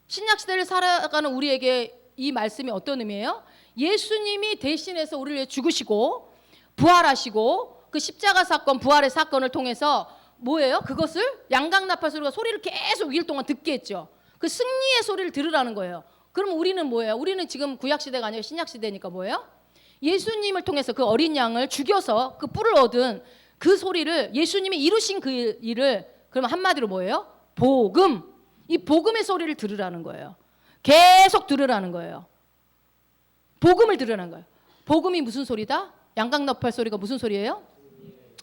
신약시대를 살아가는 우리에게 이 말씀이 어떤 의미예요? 예수님이 대신해서 우리를 위해 죽으시고 부활하시고 그 십자가 사건, 부활의 사건을 통해서 뭐예요? 그것을 양각나팔 소리가 소리를 계속 6일 동안 듣게 했죠. 그 승리의 소리를 들으라는 거예요. 그럼 우리는 뭐예요? 우리는 지금 구약시대가 아니라 신약시대니까 뭐예요? 예수님을 통해서 그 어린 양을 죽여서 그 뿔을 얻은 그 소리를, 예수님이 이루신 그 일을, 그러면 한마디로 뭐예요? 복음. 이 복음의 소리를 들으라는 거예요. 계속 들으라는 거예요. 복음을 들으라는 거예요. 복음이 무슨 소리다? 양각나팔 소리가 무슨 소리예요?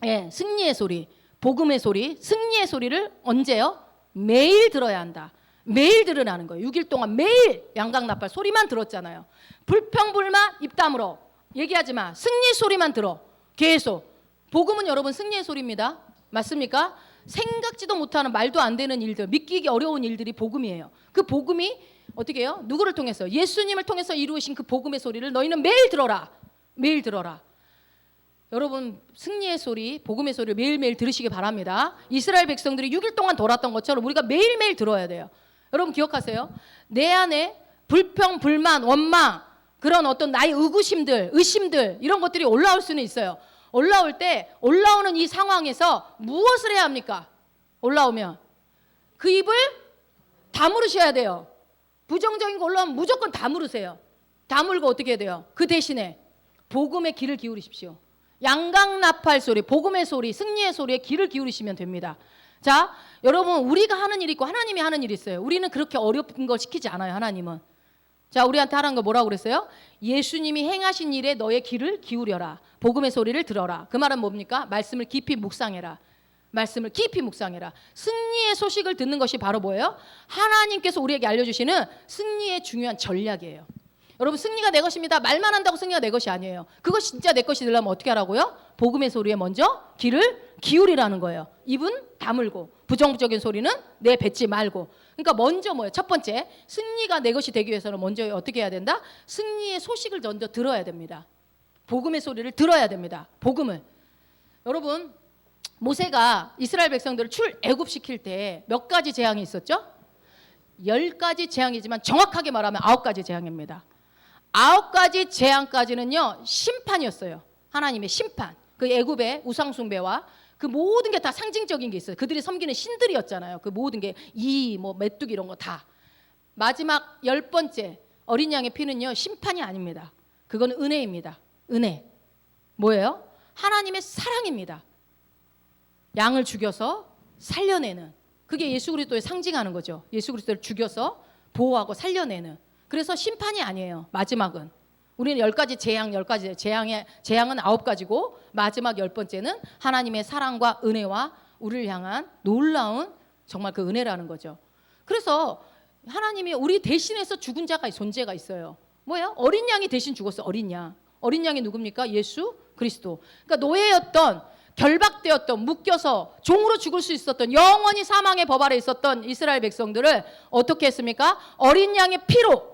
예, 승리의 소리, 복음의 소리, 승리의 소리를 언제요? 매일 들어야 한다. 매일 들으라는 거예요. 6일 동안 매일 양각나팔 소리만 들었잖아요. 불평불만 입 다물어 얘기하지 마. 승리 소리만 들어. 계속. 복음은 여러분 승리의 소리입니다. 맞습니까? 생각지도 못하는 말도 안 되는 일들, 믿기기 어려운 일들이 복음이에요. 그 복음이 어떻게 해요? 누구를 통해서? 예수님을 통해서 이루신 그 복음의 소리를 너희는 매일 들어라. 매일 들어라. 여러분 승리의 소리, 복음의 소리를 매일매일 들으시기 바랍니다. 이스라엘 백성들이 6일 동안 돌았던 것처럼 우리가 매일매일 들어야 돼요. 여러분 기억하세요. 내 안에 불평, 불만, 원망, 그런 어떤 나의 의구심들, 의심들 이런 것들이 올라올 수는 있어요. 올라올 때 올라오는 이 상황에서 무엇을 해야 합니까? 올라오면 그 입을 다물으셔야 돼요. 부정적인 거 올라오면 무조건 다물으세요. 다물고 어떻게 해야 돼요? 그 대신에 복음의 귀를 기울이십시오. 양각나팔 소리, 복음의 소리, 승리의 소리에 귀를 기울이시면 됩니다. 자, 여러분 우리가 하는 일이 있고 하나님이 하는 일이 있어요. 우리는 그렇게 어려운 걸 시키지 않아요. 하나님은. 자, 우리한테 하라는 거 뭐라고 그랬어요? 예수님이 행하신 일에 너의 귀를 기울여라. 복음의 소리를 들어라. 그 말은 뭡니까? 말씀을 깊이 묵상해라. 말씀을 깊이 묵상해라. 승리의 소식을 듣는 것이 바로 뭐예요? 하나님께서 우리에게 알려주시는 승리의 중요한 전략이에요. 여러분 승리가 내 것입니다. 말만 한다고 승리가 내 것이 아니에요. 그것이 진짜 내 것이 되려면 어떻게 하라고요? 복음의 소리에 먼저 귀를 기울이라는 거예요. 입은 다물고 부정적인 소리는 내뱉지 말고. 그러니까 먼저 뭐예요? 첫 번째, 승리가 내 것이 되기 위해서는 먼저 어떻게 해야 된다? 승리의 소식을 먼저 들어야 됩니다. 복음의 소리를 들어야 됩니다. 복음을. 여러분 모세가 이스라엘 백성들을 출애굽시킬 때 몇 가지 재앙이 있었죠? 10가지 재앙이지만 정확하게 말하면 9가지 재앙입니다. 9가지 재앙까지는요 심판이었어요. 하나님의 심판. 그 애굽의 우상숭배와 그 모든 게 다 상징적인 게 있어요. 그들이 섬기는 신들이었잖아요. 그 모든 게 뭐 메뚜기 이런 거 다. 마지막 10번째 어린 양의 피는요 심판이 아닙니다. 그건 은혜입니다. 은혜. 뭐예요? 하나님의 사랑입니다. 양을 죽여서 살려내는. 그게 예수 그리스도의 상징하는 거죠. 예수 그리스도를 죽여서 보호하고 살려내는. 그래서 심판이 아니에요. 마지막은. 우리는 10가지 재앙, 10가지 재앙은 9가지고 마지막 10번째는 하나님의 사랑과 은혜와 우리를 향한 놀라운 정말 그 은혜라는 거죠. 그래서 하나님이 우리 대신해서 죽은 자가 존재가 있어요. 뭐예요? 어린 양이 대신 죽었어요. 어린 양. 어린 양이 누굽니까? 예수 그리스도. 그러니까 노예였던, 결박되었던, 묶여서 종으로 죽을 수 있었던, 영원히 사망의 법 아래 있었던 이스라엘 백성들을 어떻게 했습니까? 어린 양의 피로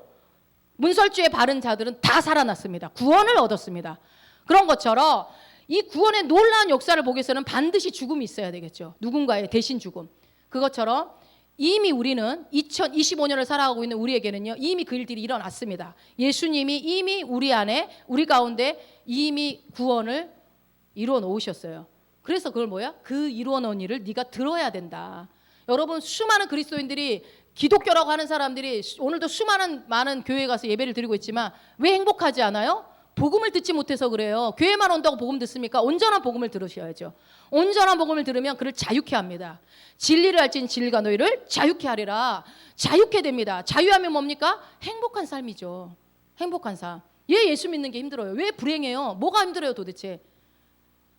문설주에 바른 자들은 다 살아났습니다. 구원을 얻었습니다. 그런 것처럼 이 구원의 놀라운 역사를 보기 위해서는 반드시 죽음이 있어야 되겠죠. 누군가의 대신 죽음. 그것처럼 이미 우리는 2025년을 살아가고 있는 우리에게는요 이미 그 일들이 일어났습니다. 예수님이 이미 우리 안에, 우리 가운데 이미 구원을 이루어 놓으셨어요. 그래서 그걸 뭐야? 그 이루어 놓은 일을 네가 들어야 된다. 여러분 수많은 그리스도인들이, 기독교라고 하는 사람들이 오늘도 많은 교회에 가서 예배를 드리고 있지만 왜 행복하지 않아요? 복음을 듣지 못해서 그래요. 교회만 온다고 복음 듣습니까? 온전한 복음을 들으셔야죠. 온전한 복음을 들으면 그를 자유케 합니다. 진리를 알지니 진리가 너희를 자유케 하리라. 자유케 됩니다. 자유하면 뭡니까? 행복한 삶이죠. 행복한 삶. 왜 예수 믿는 게 힘들어요? 왜 불행해요? 뭐가 힘들어요 도대체?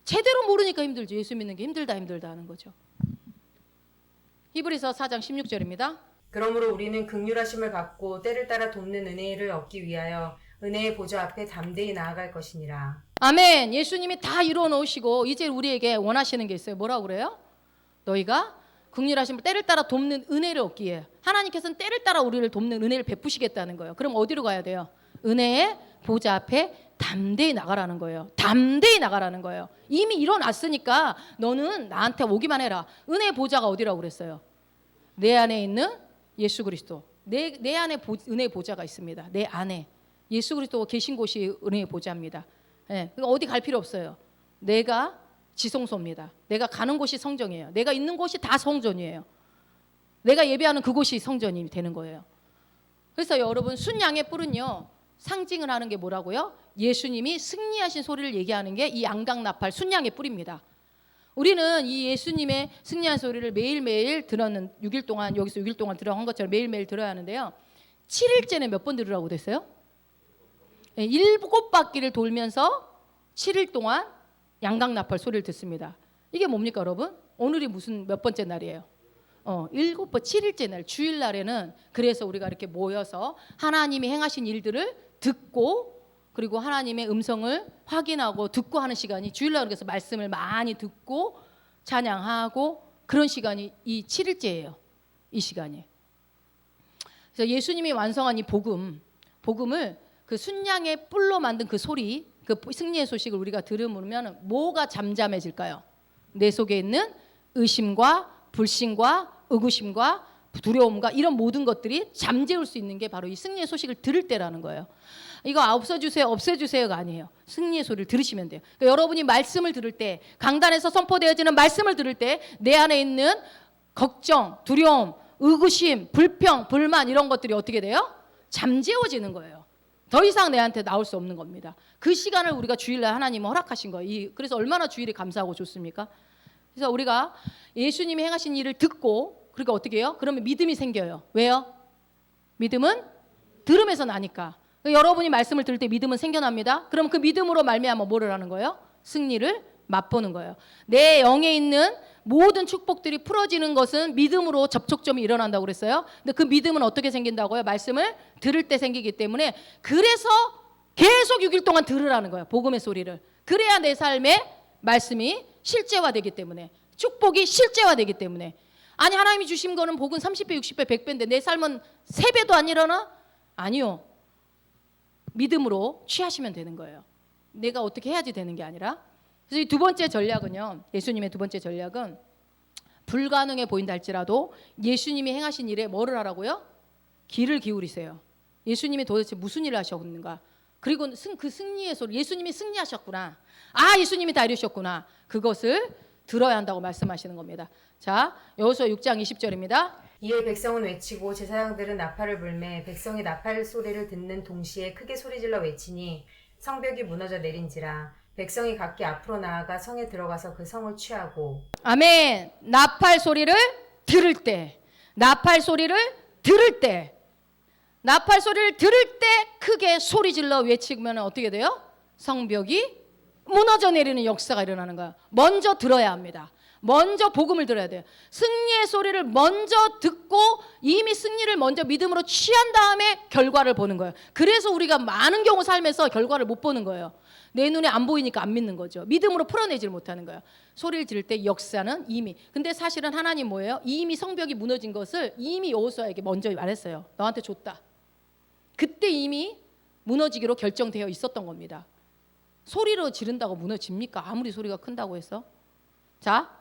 제대로 모르니까 힘들죠. 예수 믿는 게 힘들다 하는 거죠. 히브리서 4장 16절입니다. 그러므로 우리는 긍휼하심을 받고 때를 따라 돕는 은혜를 얻기 위하여 은혜의 보좌 앞에 담대히 나아갈 것이니라. 아멘. 예수님이 다 이루어 놓으시고 이제 우리에게 원하시는 게 있어요. 뭐라고 그래요? 너희가 긍휼하신 분 때를 따라 돕는 은혜를 얻기 위해 하나님께서는 때를 따라 우리를 돕는 은혜를 베푸시겠다는 거예요. 그럼 어디로 가야 돼요? 은혜의 보좌 앞에 담대히 나가라는 거예요. 담대히 나가라는 거예요. 이미 일어났으니까 너는 나한테 오기만 해라. 은혜의 보좌가 어디라고 그랬어요? 내 안에 있는 예수 그리스도. 내 안에 은혜의 보좌가 있습니다. 내 안에 예수 그리스도가 계신 곳이 은혜의 보좌입니다. 예, 그러니까 어디 갈 필요 없어요. 내가 지성소입니다. 내가 가는 곳이 성전이에요. 내가 있는 곳이 다 성전이에요. 내가 예배하는 그곳이 성전이 되는 거예요. 그래서 여러분 순양의 뿔은요 상징을 하는 게 뭐라고요? 예수님이 승리하신 소리를 얘기하는 게 이 양강나팔 순양의 뿔입니다. 우리는 이 예수님의 승리한 소리를 매일매일 들었는 6일 동안 여기서 6일 동안 들어간 것처럼 매일매일 들어야 하는데요. 7일째는 몇 번 들으라고 됐어요? 7바퀴를 돌면서 7일 동안 양강나팔 소리를 듣습니다. 이게 뭡니까 여러분? 오늘이 무슨 몇 번째 날이에요? 7일째 날 주일날에는 그래서 우리가 이렇게 모여서 하나님이 행하신 일들을 듣고 그리고 하나님의 음성을 확인하고 듣고 하는 시간이 주일날 그래서 말씀을 많이 듣고 찬양하고 그런 시간이 이 7일째예요. 이 시간이. 그래서 예수님이 완성한 이 복음을 그 순양의 뿔로 만든 그 소리, 그 승리의 소식을 우리가 들으면 뭐가 잠잠해질까요? 내 속에 있는 의심과 불신과 의구심과 두려움과 이런 모든 것들이 잠재울 수 있는 게 바로 이 승리의 소식을 들을 때라는 거예요. 이거 없어주세요, 없애주세요가 아니에요. 승리의 소리를 들으시면 돼요. 그러니까 여러분이 말씀을 들을 때, 강단에서 선포되어지는 말씀을 들을 때 내 안에 있는 걱정, 두려움, 의구심, 불평, 불만 이런 것들이 어떻게 돼요? 잠재워지는 거예요. 더 이상 내한테 나올 수 없는 겁니다. 그 시간을 우리가 주일날 하나님은 허락하신 거예요. 그래서 얼마나 주일이 감사하고 좋습니까? 그래서 우리가 예수님이 행하신 일을 듣고 그러니까 어떻게 해요? 그러면 믿음이 생겨요. 왜요? 믿음은 들음에서 나니까. 그러니까 여러분이 말씀을 들을 때 믿음은 생겨납니다. 그럼 그 믿음으로 말미암아 뭐를 하는 거예요? 승리를 맛보는 거예요. 내 영에 있는 모든 축복들이 풀어지는 것은 믿음으로 접촉점이 일어난다고 그랬어요. 근데 그 믿음은 어떻게 생긴다고요? 말씀을 들을 때 생기기 때문에 그래서 계속 6일 동안 들으라는 거예요. 복음의 소리를. 그래야 내 삶에 말씀이 실제화되기 때문에 축복이 실제화되기 때문에 아니 하나님이 주신 거는 복은 30배, 60배, 100배인데 내 삶은 3배도 안 일어나? 아니요. 믿음으로 취하시면 되는 거예요. 내가 어떻게 해야지 되는 게 아니라. 그래서 이 두 번째 전략은요. 예수님의 두 번째 전략은 불가능해 보인다 할지라도 예수님이 행하신 일에 뭐를 하라고요? 귀를 기울이세요. 예수님이 도대체 무슨 일을 하셨는가? 그리고 그 승리의 소리, 예수님이 승리하셨구나. 아, 예수님이 다 이루셨구나. 그것을 들어야 한다고 말씀하시는 겁니다. 자, 여호수아 6장 20절입니다. 이에 백성은 외치고 제사장들은 나팔을 불매 백성이 나팔 소리를 듣는 동시에 크게 소리질러 외치니 성벽이 무너져 내린지라 백성이 각기 앞으로 나아가 성에 들어가서 그 성을 취하고. 아멘. 나팔 소리를 들을 때, 나팔 소리를 들을 때, 나팔 소리를 들을 때 크게 소리질러 외치면 어떻게 돼요? 성벽이 무너져 내리는 역사가 일어나는 거야. 먼저 들어야 합니다. 먼저 복음을 들어야 돼요. 승리의 소리를 먼저 듣고 이미 승리를 먼저 믿음으로 취한 다음에 결과를 보는 거예요. 그래서 우리가 많은 경우 삶에서 결과를 못 보는 거예요. 내 눈에 안 보이니까 안 믿는 거죠. 믿음으로 풀어내질 못하는 거예요. 소리를 들을 때 역사는 이미. 근데 사실은 하나님 뭐예요? 이미 성벽이 무너진 것을 이미 여호수아에게 먼저 말했어요. 너한테 줬다. 그때 이미 무너지기로 결정되어 있었던 겁니다. 소리로 지른다고 무너집니까? 아무리 소리가 큰다고 해서. 자,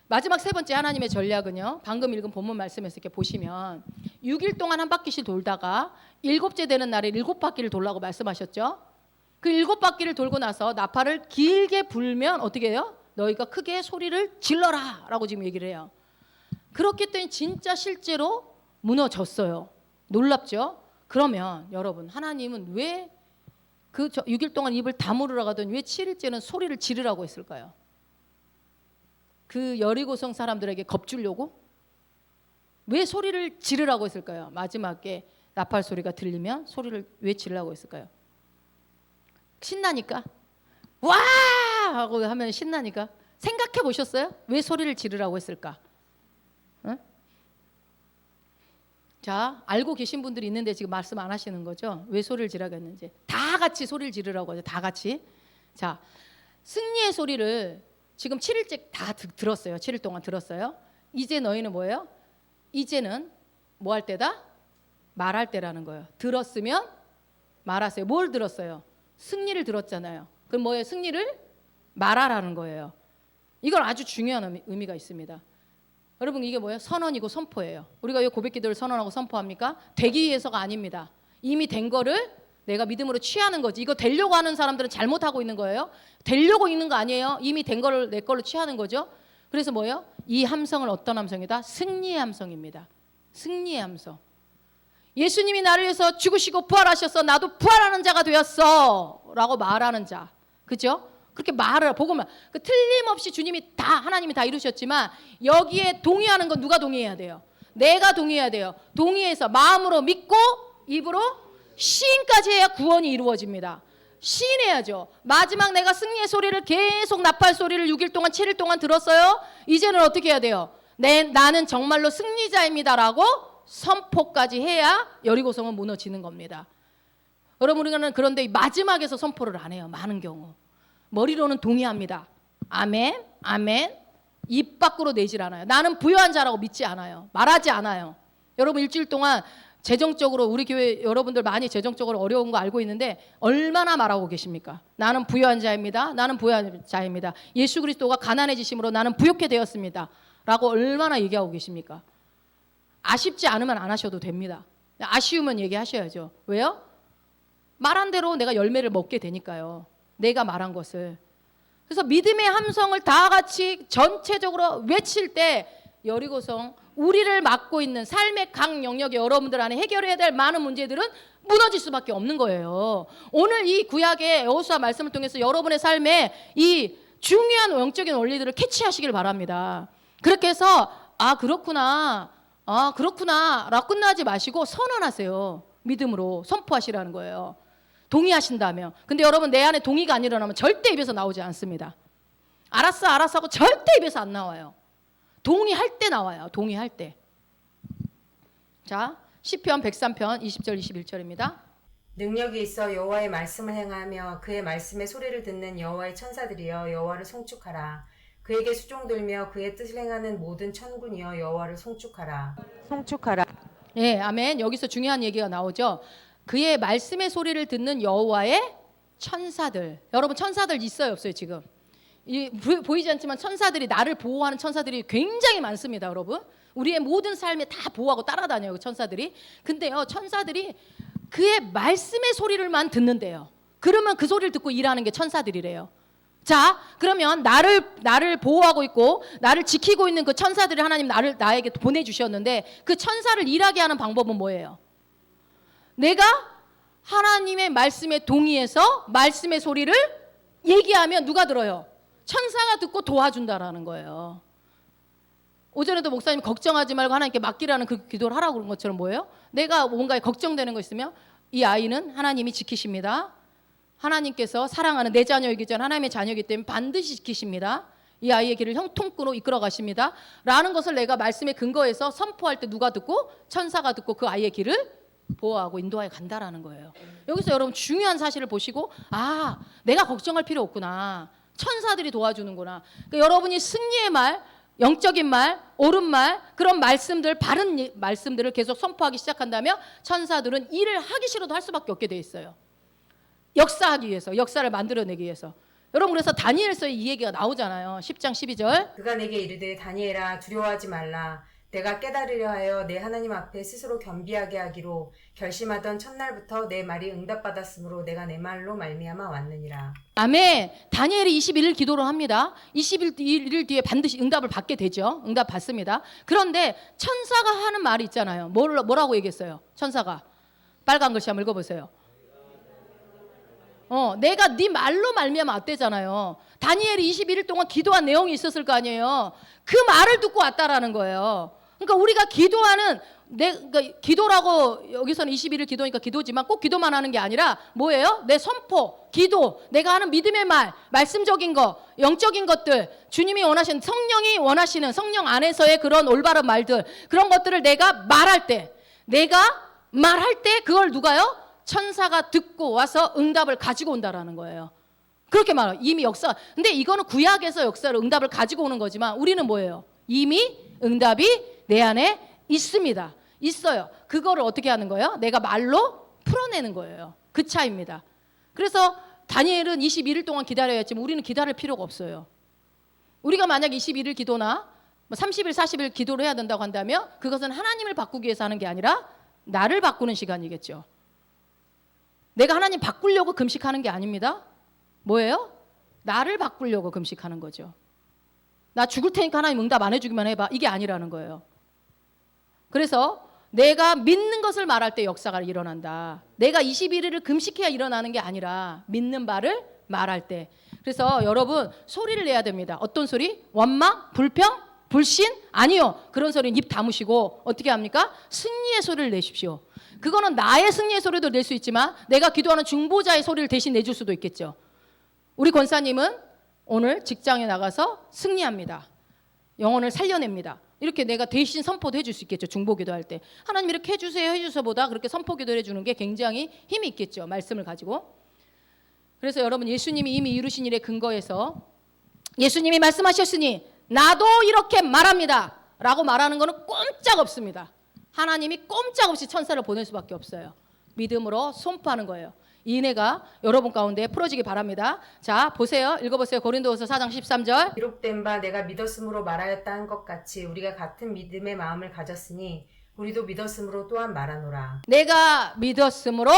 마지막 세 번째 하나님의 전략은요. 방금 읽은 본문 말씀에서 이렇게 보시면 6일 동안 한 바퀴씩 돌다가 7째 되는 날에 7바퀴를 돌라고 말씀하셨죠. 그 7바퀴를 돌고 나서 나팔을 길게 불면 어떻게 해요? 너희가 크게 소리를 질러라 라고 지금 얘기를 해요. 그렇기 때문에 진짜 실제로 무너졌어요. 놀랍죠? 그러면 여러분 하나님은 왜 그 6일 동안 입을 다물으라 하더니 왜 7일째는 소리를 지르라고 했을까요? 그 여리고성 사람들에게 겁주려고? 왜 소리를 지르라고 했을까요? 마지막에 나팔 소리가 들리면 소리를 왜 지르라고 했을까요? 신나니까? 와! 하고 하면 신나니까? 생각해 보셨어요? 왜 소리를 지르라고 했을까? 응? 자, 알고 계신 분들이 있는데 지금 말씀 안 하시는 거죠? 왜 소리를 지르겠는지. 다 같이 소리를 지르라고 하죠. 다 같이. 자, 승리의 소리를 지금 7일째 다 들었어요. 7일 동안 들었어요. 이제 너희는 뭐예요? 이제는 뭐 할 때다? 말할 때라는 거예요. 들었으면 말하세요. 뭘 들었어요? 승리를 들었잖아요. 그럼 뭐예요? 승리를 말하라는 거예요. 이건 아주 중요한 의미가 있습니다. 여러분 이게 뭐예요? 선언이고 선포예요. 우리가 왜 고백 기도를 선언하고 선포합니까? 되기 위해서가 아닙니다. 이미 된 거를 내가 믿음으로 취하는 거지. 이거 되려고 하는 사람들은 잘못하고 있는 거예요. 되려고 있는 거 아니에요. 이미 된 거를 내 걸로 취하는 거죠. 그래서 뭐예요? 이 함성을 어떤 함성이다? 승리의 함성입니다. 승리의 함성. 예수님이 나를 위해서 죽으시고 부활하셔서 나도 부활하는 자가 되었어 라고 말하는 자. 그죠? 그렇게 말을 복음을 그 틀림없이 주님이 다 하나님이 다 이루셨지만 여기에 동의하는 건 누가 동의해야 돼요? 내가 동의해야 돼요. 동의해서 마음으로 믿고 입으로 시인까지 해야 구원이 이루어집니다. 시인해야죠. 마지막 내가 승리의 소리를 계속 나팔 소리를 6일 동안 7일 동안 들었어요. 이제는 어떻게 해야 돼요? 나는 정말로 승리자입니다라고 선포까지 해야 여리고성은 무너지는 겁니다. 여러분 우리는 그런데 마지막에서 선포를 안 해요. 많은 경우. 머리로는 동의합니다. 아멘, 아멘. 입 밖으로 내질 않아요. 나는 부요한 자라고 믿지 않아요. 말하지 않아요. 여러분 일주일 동안 재정적으로 우리 교회 여러분들 많이 재정적으로 어려운 거 알고 있는데 얼마나 말하고 계십니까? 나는 부요한 자입니다. 나는 부요한 자입니다. 예수 그리스도가 가난해지심으로 나는 부욕해 되었습니다. 라고 얼마나 얘기하고 계십니까? 아쉽지 않으면 안 하셔도 됩니다. 아쉬우면 얘기하셔야죠. 왜요? 말한 대로 내가 열매를 먹게 되니까요. 내가 말한 것을. 그래서 믿음의 함성을 다 같이 전체적으로 외칠 때 여리고성 우리를 맡고 있는 삶의 각 영역에 여러분들 안에 해결해야 될 많은 문제들은 무너질 수밖에 없는 거예요. 오늘 이 구약의 여호수아 말씀을 통해서 여러분의 삶에 이 중요한 영적인 원리들을 캐치하시길 바랍니다. 그렇게 해서 그렇구나 라고 끝나지 마시고 선언하세요. 믿음으로 선포하시라는 거예요. 동의하신다면. 근데 여러분 내 안에 동의가 안 일어나면 절대 입에서 나오지 않습니다. 알았어 하고 절대 입에서 안 나와요. 동의할 때 나와요. 동의할 때. 자, 시편 103편 20절 21절입니다. 능력이 있어 여호와의 말씀을 행하며 그의 말씀의 소리를 듣는 여호와의 천사들이여 여호와를 송축하라. 그에게 수종들며 그의 뜻을 행하는 모든 천군이여 여호와를 송축하라. 송축하라. 예, 아멘. 여기서 중요한 얘기가 나오죠. 그의 말씀의 소리를 듣는 여호와의 천사들. 여러분 천사들 있어요 없어요 지금? 보이지 않지만 천사들이 나를 보호하는 천사들이 굉장히 많습니다 여러분. 우리의 모든 삶에 다 보호하고 따라다녀요 그 천사들이. 근데요 천사들이 그의 말씀의 소리를만 듣는데요. 그러면 그 소리를 듣고 일하는 게 천사들이래요. 자, 그러면 나를 보호하고 있고 나를 지키고 있는 그 천사들이 하나님 나에게 보내주셨는데 그 천사를 일하게 하는 방법은 뭐예요? 내가 하나님의 말씀에 동의해서 말씀의 소리를 얘기하면 누가 들어요? 천사가 듣고 도와준다라는 거예요. 오전에도 목사님 걱정하지 말고 하나님께 맡기라는 그 기도를 하라고 그런 것처럼 뭐예요? 내가 뭔가에 걱정되는 거 있으면 이 아이는 하나님이 지키십니다. 하나님께서 사랑하는 내 자녀이기 전 하나님의 자녀이기 때문에 반드시 지키십니다. 이 아이의 길을 형통으로 이끌어 가십니다. 라는 것을 내가 말씀에 근거해서 선포할 때 누가 듣고? 천사가 듣고 그 아이의 길을 보호하고 인도하여 간다라는 거예요. 여기서 여러분 중요한 사실을 보시고 내가 걱정할 필요 없구나. 천사들이 도와주는구나. 그러니까 여러분이 승리의 말, 영적인 말, 옳은 말, 그런 말씀들, 바른 말씀들을 계속 선포하기 시작한다면 천사들은 일을 하기 싫어도 할 수밖에 없게 돼 있어요. 역사하기 위해서, 역사를 만들어내기 위해서. 여러분 그래서 다니엘서에 이 얘기가 나오잖아요. 10장 12절. 그가 내게 이르되 다니엘아 두려워하지 말라. 내가 깨달으려 하여 내 하나님 앞에 스스로 겸비하게 하기로 결심하던 첫날부터 내 말이 응답받았으므로 내가 내 말로 말미암아 왔느니라. 아멘. 다니엘이 21일 기도를 합니다. 21일 뒤에 반드시 응답을 받게 되죠. 응답 받습니다. 그런데 천사가 하는 말이 있잖아요. 뭐라고 얘기했어요? 천사가. 빨간 글씨 한번 읽어보세요. 내가 네 말로 말미암아 왔대잖아요. 다니엘이 21일 동안 기도한 내용이 있었을 거 아니에요. 그 말을 듣고 왔다라는 거예요. 그러니까 우리가 기도하는 그러니까 기도라고 여기서는 21일 기도니까 기도지만 꼭 기도만 하는 게 아니라 뭐예요? 내 선포, 기도, 내가 하는 믿음의 말, 말씀적인 거, 영적인 것들, 주님이 원하시는 성령이 원하시는 성령 안에서의 그런 올바른 말들, 그런 것들을 내가 말할 때 내가 말할 때 그걸 누가요? 천사가 듣고 와서 응답을 가지고 온다라는 거예요. 그렇게 말해요. 이미 역사. 근데 이거는 구약에서 역사를 응답을 가지고 오는 거지만 우리는 뭐예요? 이미 응답이 내 안에 있습니다. 있어요. 그거를 어떻게 하는 거예요? 내가 말로 풀어내는 거예요. 그 차이입니다. 그래서 다니엘은 21일 동안 기다려야 했지만 우리는 기다릴 필요가 없어요. 우리가 만약 21일 기도나 30일, 40일 기도를 해야 된다고 한다면 그것은 하나님을 바꾸기 위해서 하는 게 아니라 나를 바꾸는 시간이겠죠. 내가 하나님 바꾸려고 금식하는 게 아닙니다. 뭐예요? 나를 바꾸려고 금식하는 거죠. 나 죽을 테니까 하나님 응답 안 해주기만 해봐. 이게 아니라는 거예요. 그래서 내가 믿는 것을 말할 때 역사가 일어난다. 내가 21일을 금식해야 일어나는 게 아니라 믿는 바를 말할 때. 그래서 여러분 소리를 내야 됩니다. 어떤 소리? 원망? 불평? 불신? 아니요. 그런 소리는 입 다무시고 어떻게 합니까? 승리의 소리를 내십시오. 그거는 나의 승리의 소리도 낼 수 있지만 내가 기도하는 중보자의 소리를 대신 내줄 수도 있겠죠. 우리 권사님은 오늘 직장에 나가서 승리합니다. 영혼을 살려냅니다. 이렇게 내가 대신 선포도 해줄 수 있겠죠. 중보기도 할 때. 하나님 이렇게 해주세요 해주셔보다 그렇게 선포기도를 해주는 게 굉장히 힘이 있겠죠. 말씀을 가지고. 그래서 여러분 예수님이 이미 이루신 일에 근거해서 예수님이 말씀하셨으니 나도 이렇게 말합니다 라고 말하는 거는 꼼짝 없습니다. 하나님이 꼼짝없이 천사를 보낼 수밖에 없어요. 믿음으로 선포하는 거예요. 이 은혜가 여러분 가운데 풀어지기 바랍니다. 자, 보세요. 읽어보세요. 고린도후서 4장 13절. 기록된 바 내가 믿었으므로 말하였다 한 것 같이 우리가 같은 믿음의 마음을 가졌으니 우리도 믿었으므로 또한 말하노라. 내가 믿었으므로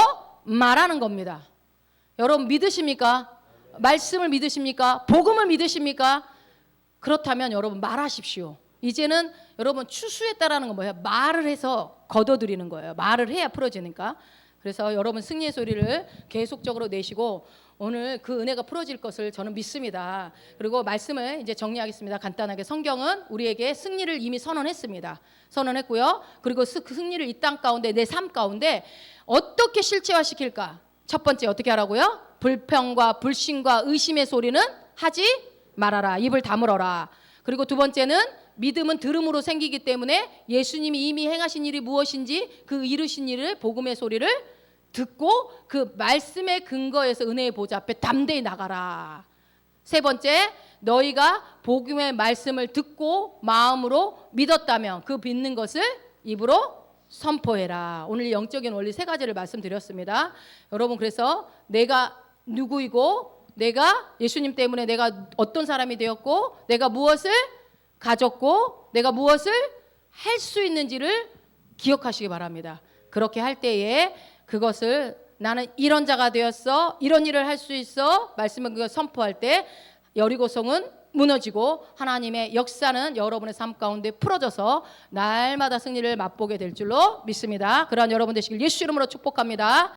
말하는 겁니다. 여러분 믿으십니까? 말씀을 믿으십니까? 복음을 믿으십니까? 그렇다면 여러분 말하십시오. 이제는 여러분 추수했다라는 건 뭐예요? 말을 해서 거둬들이는 거예요. 말을 해야 풀어지니까. 그래서 여러분 승리의 소리를 계속적으로 내시고 오늘 그 은혜가 풀어질 것을 저는 믿습니다. 그리고 말씀을 이제 정리하겠습니다. 간단하게 성경은 우리에게 승리를 이미 선언했습니다. 선언했고요. 그리고 그 승리를 이 땅 가운데 내 삶 가운데 어떻게 실체화시킬까? 첫 번째 어떻게 하라고요? 불평과 불신과 의심의 소리는 하지 말아라. 입을 다물어라. 그리고 두 번째는 믿음은 들음으로 생기기 때문에 예수님이 이미 행하신 일이 무엇인지 그 이루신 일을 복음의 소리를 듣고 그 말씀의 근거에서 은혜의 보좌 앞에 담대히 나가라. 세 번째, 너희가 복음의 말씀을 듣고 마음으로 믿었다면 그 믿는 것을 입으로 선포해라. 오늘 영적인 원리 세 가지를 말씀드렸습니다. 여러분 그래서 내가 누구이고 내가 예수님 때문에 내가 어떤 사람이 되었고 내가 무엇을 가졌고 내가 무엇을 할 수 있는지를 기억하시기 바랍니다. 그렇게 할 때에 그것을 나는 이런 자가 되었어. 이런 일을 할 수 있어. 말씀을 그걸 선포할 때 여리고성은 무너지고 하나님의 역사는 여러분의 삶 가운데 풀어져서 날마다 승리를 맛보게 될 줄로 믿습니다. 그러한 여러분 되시길 예수 이름으로 축복합니다.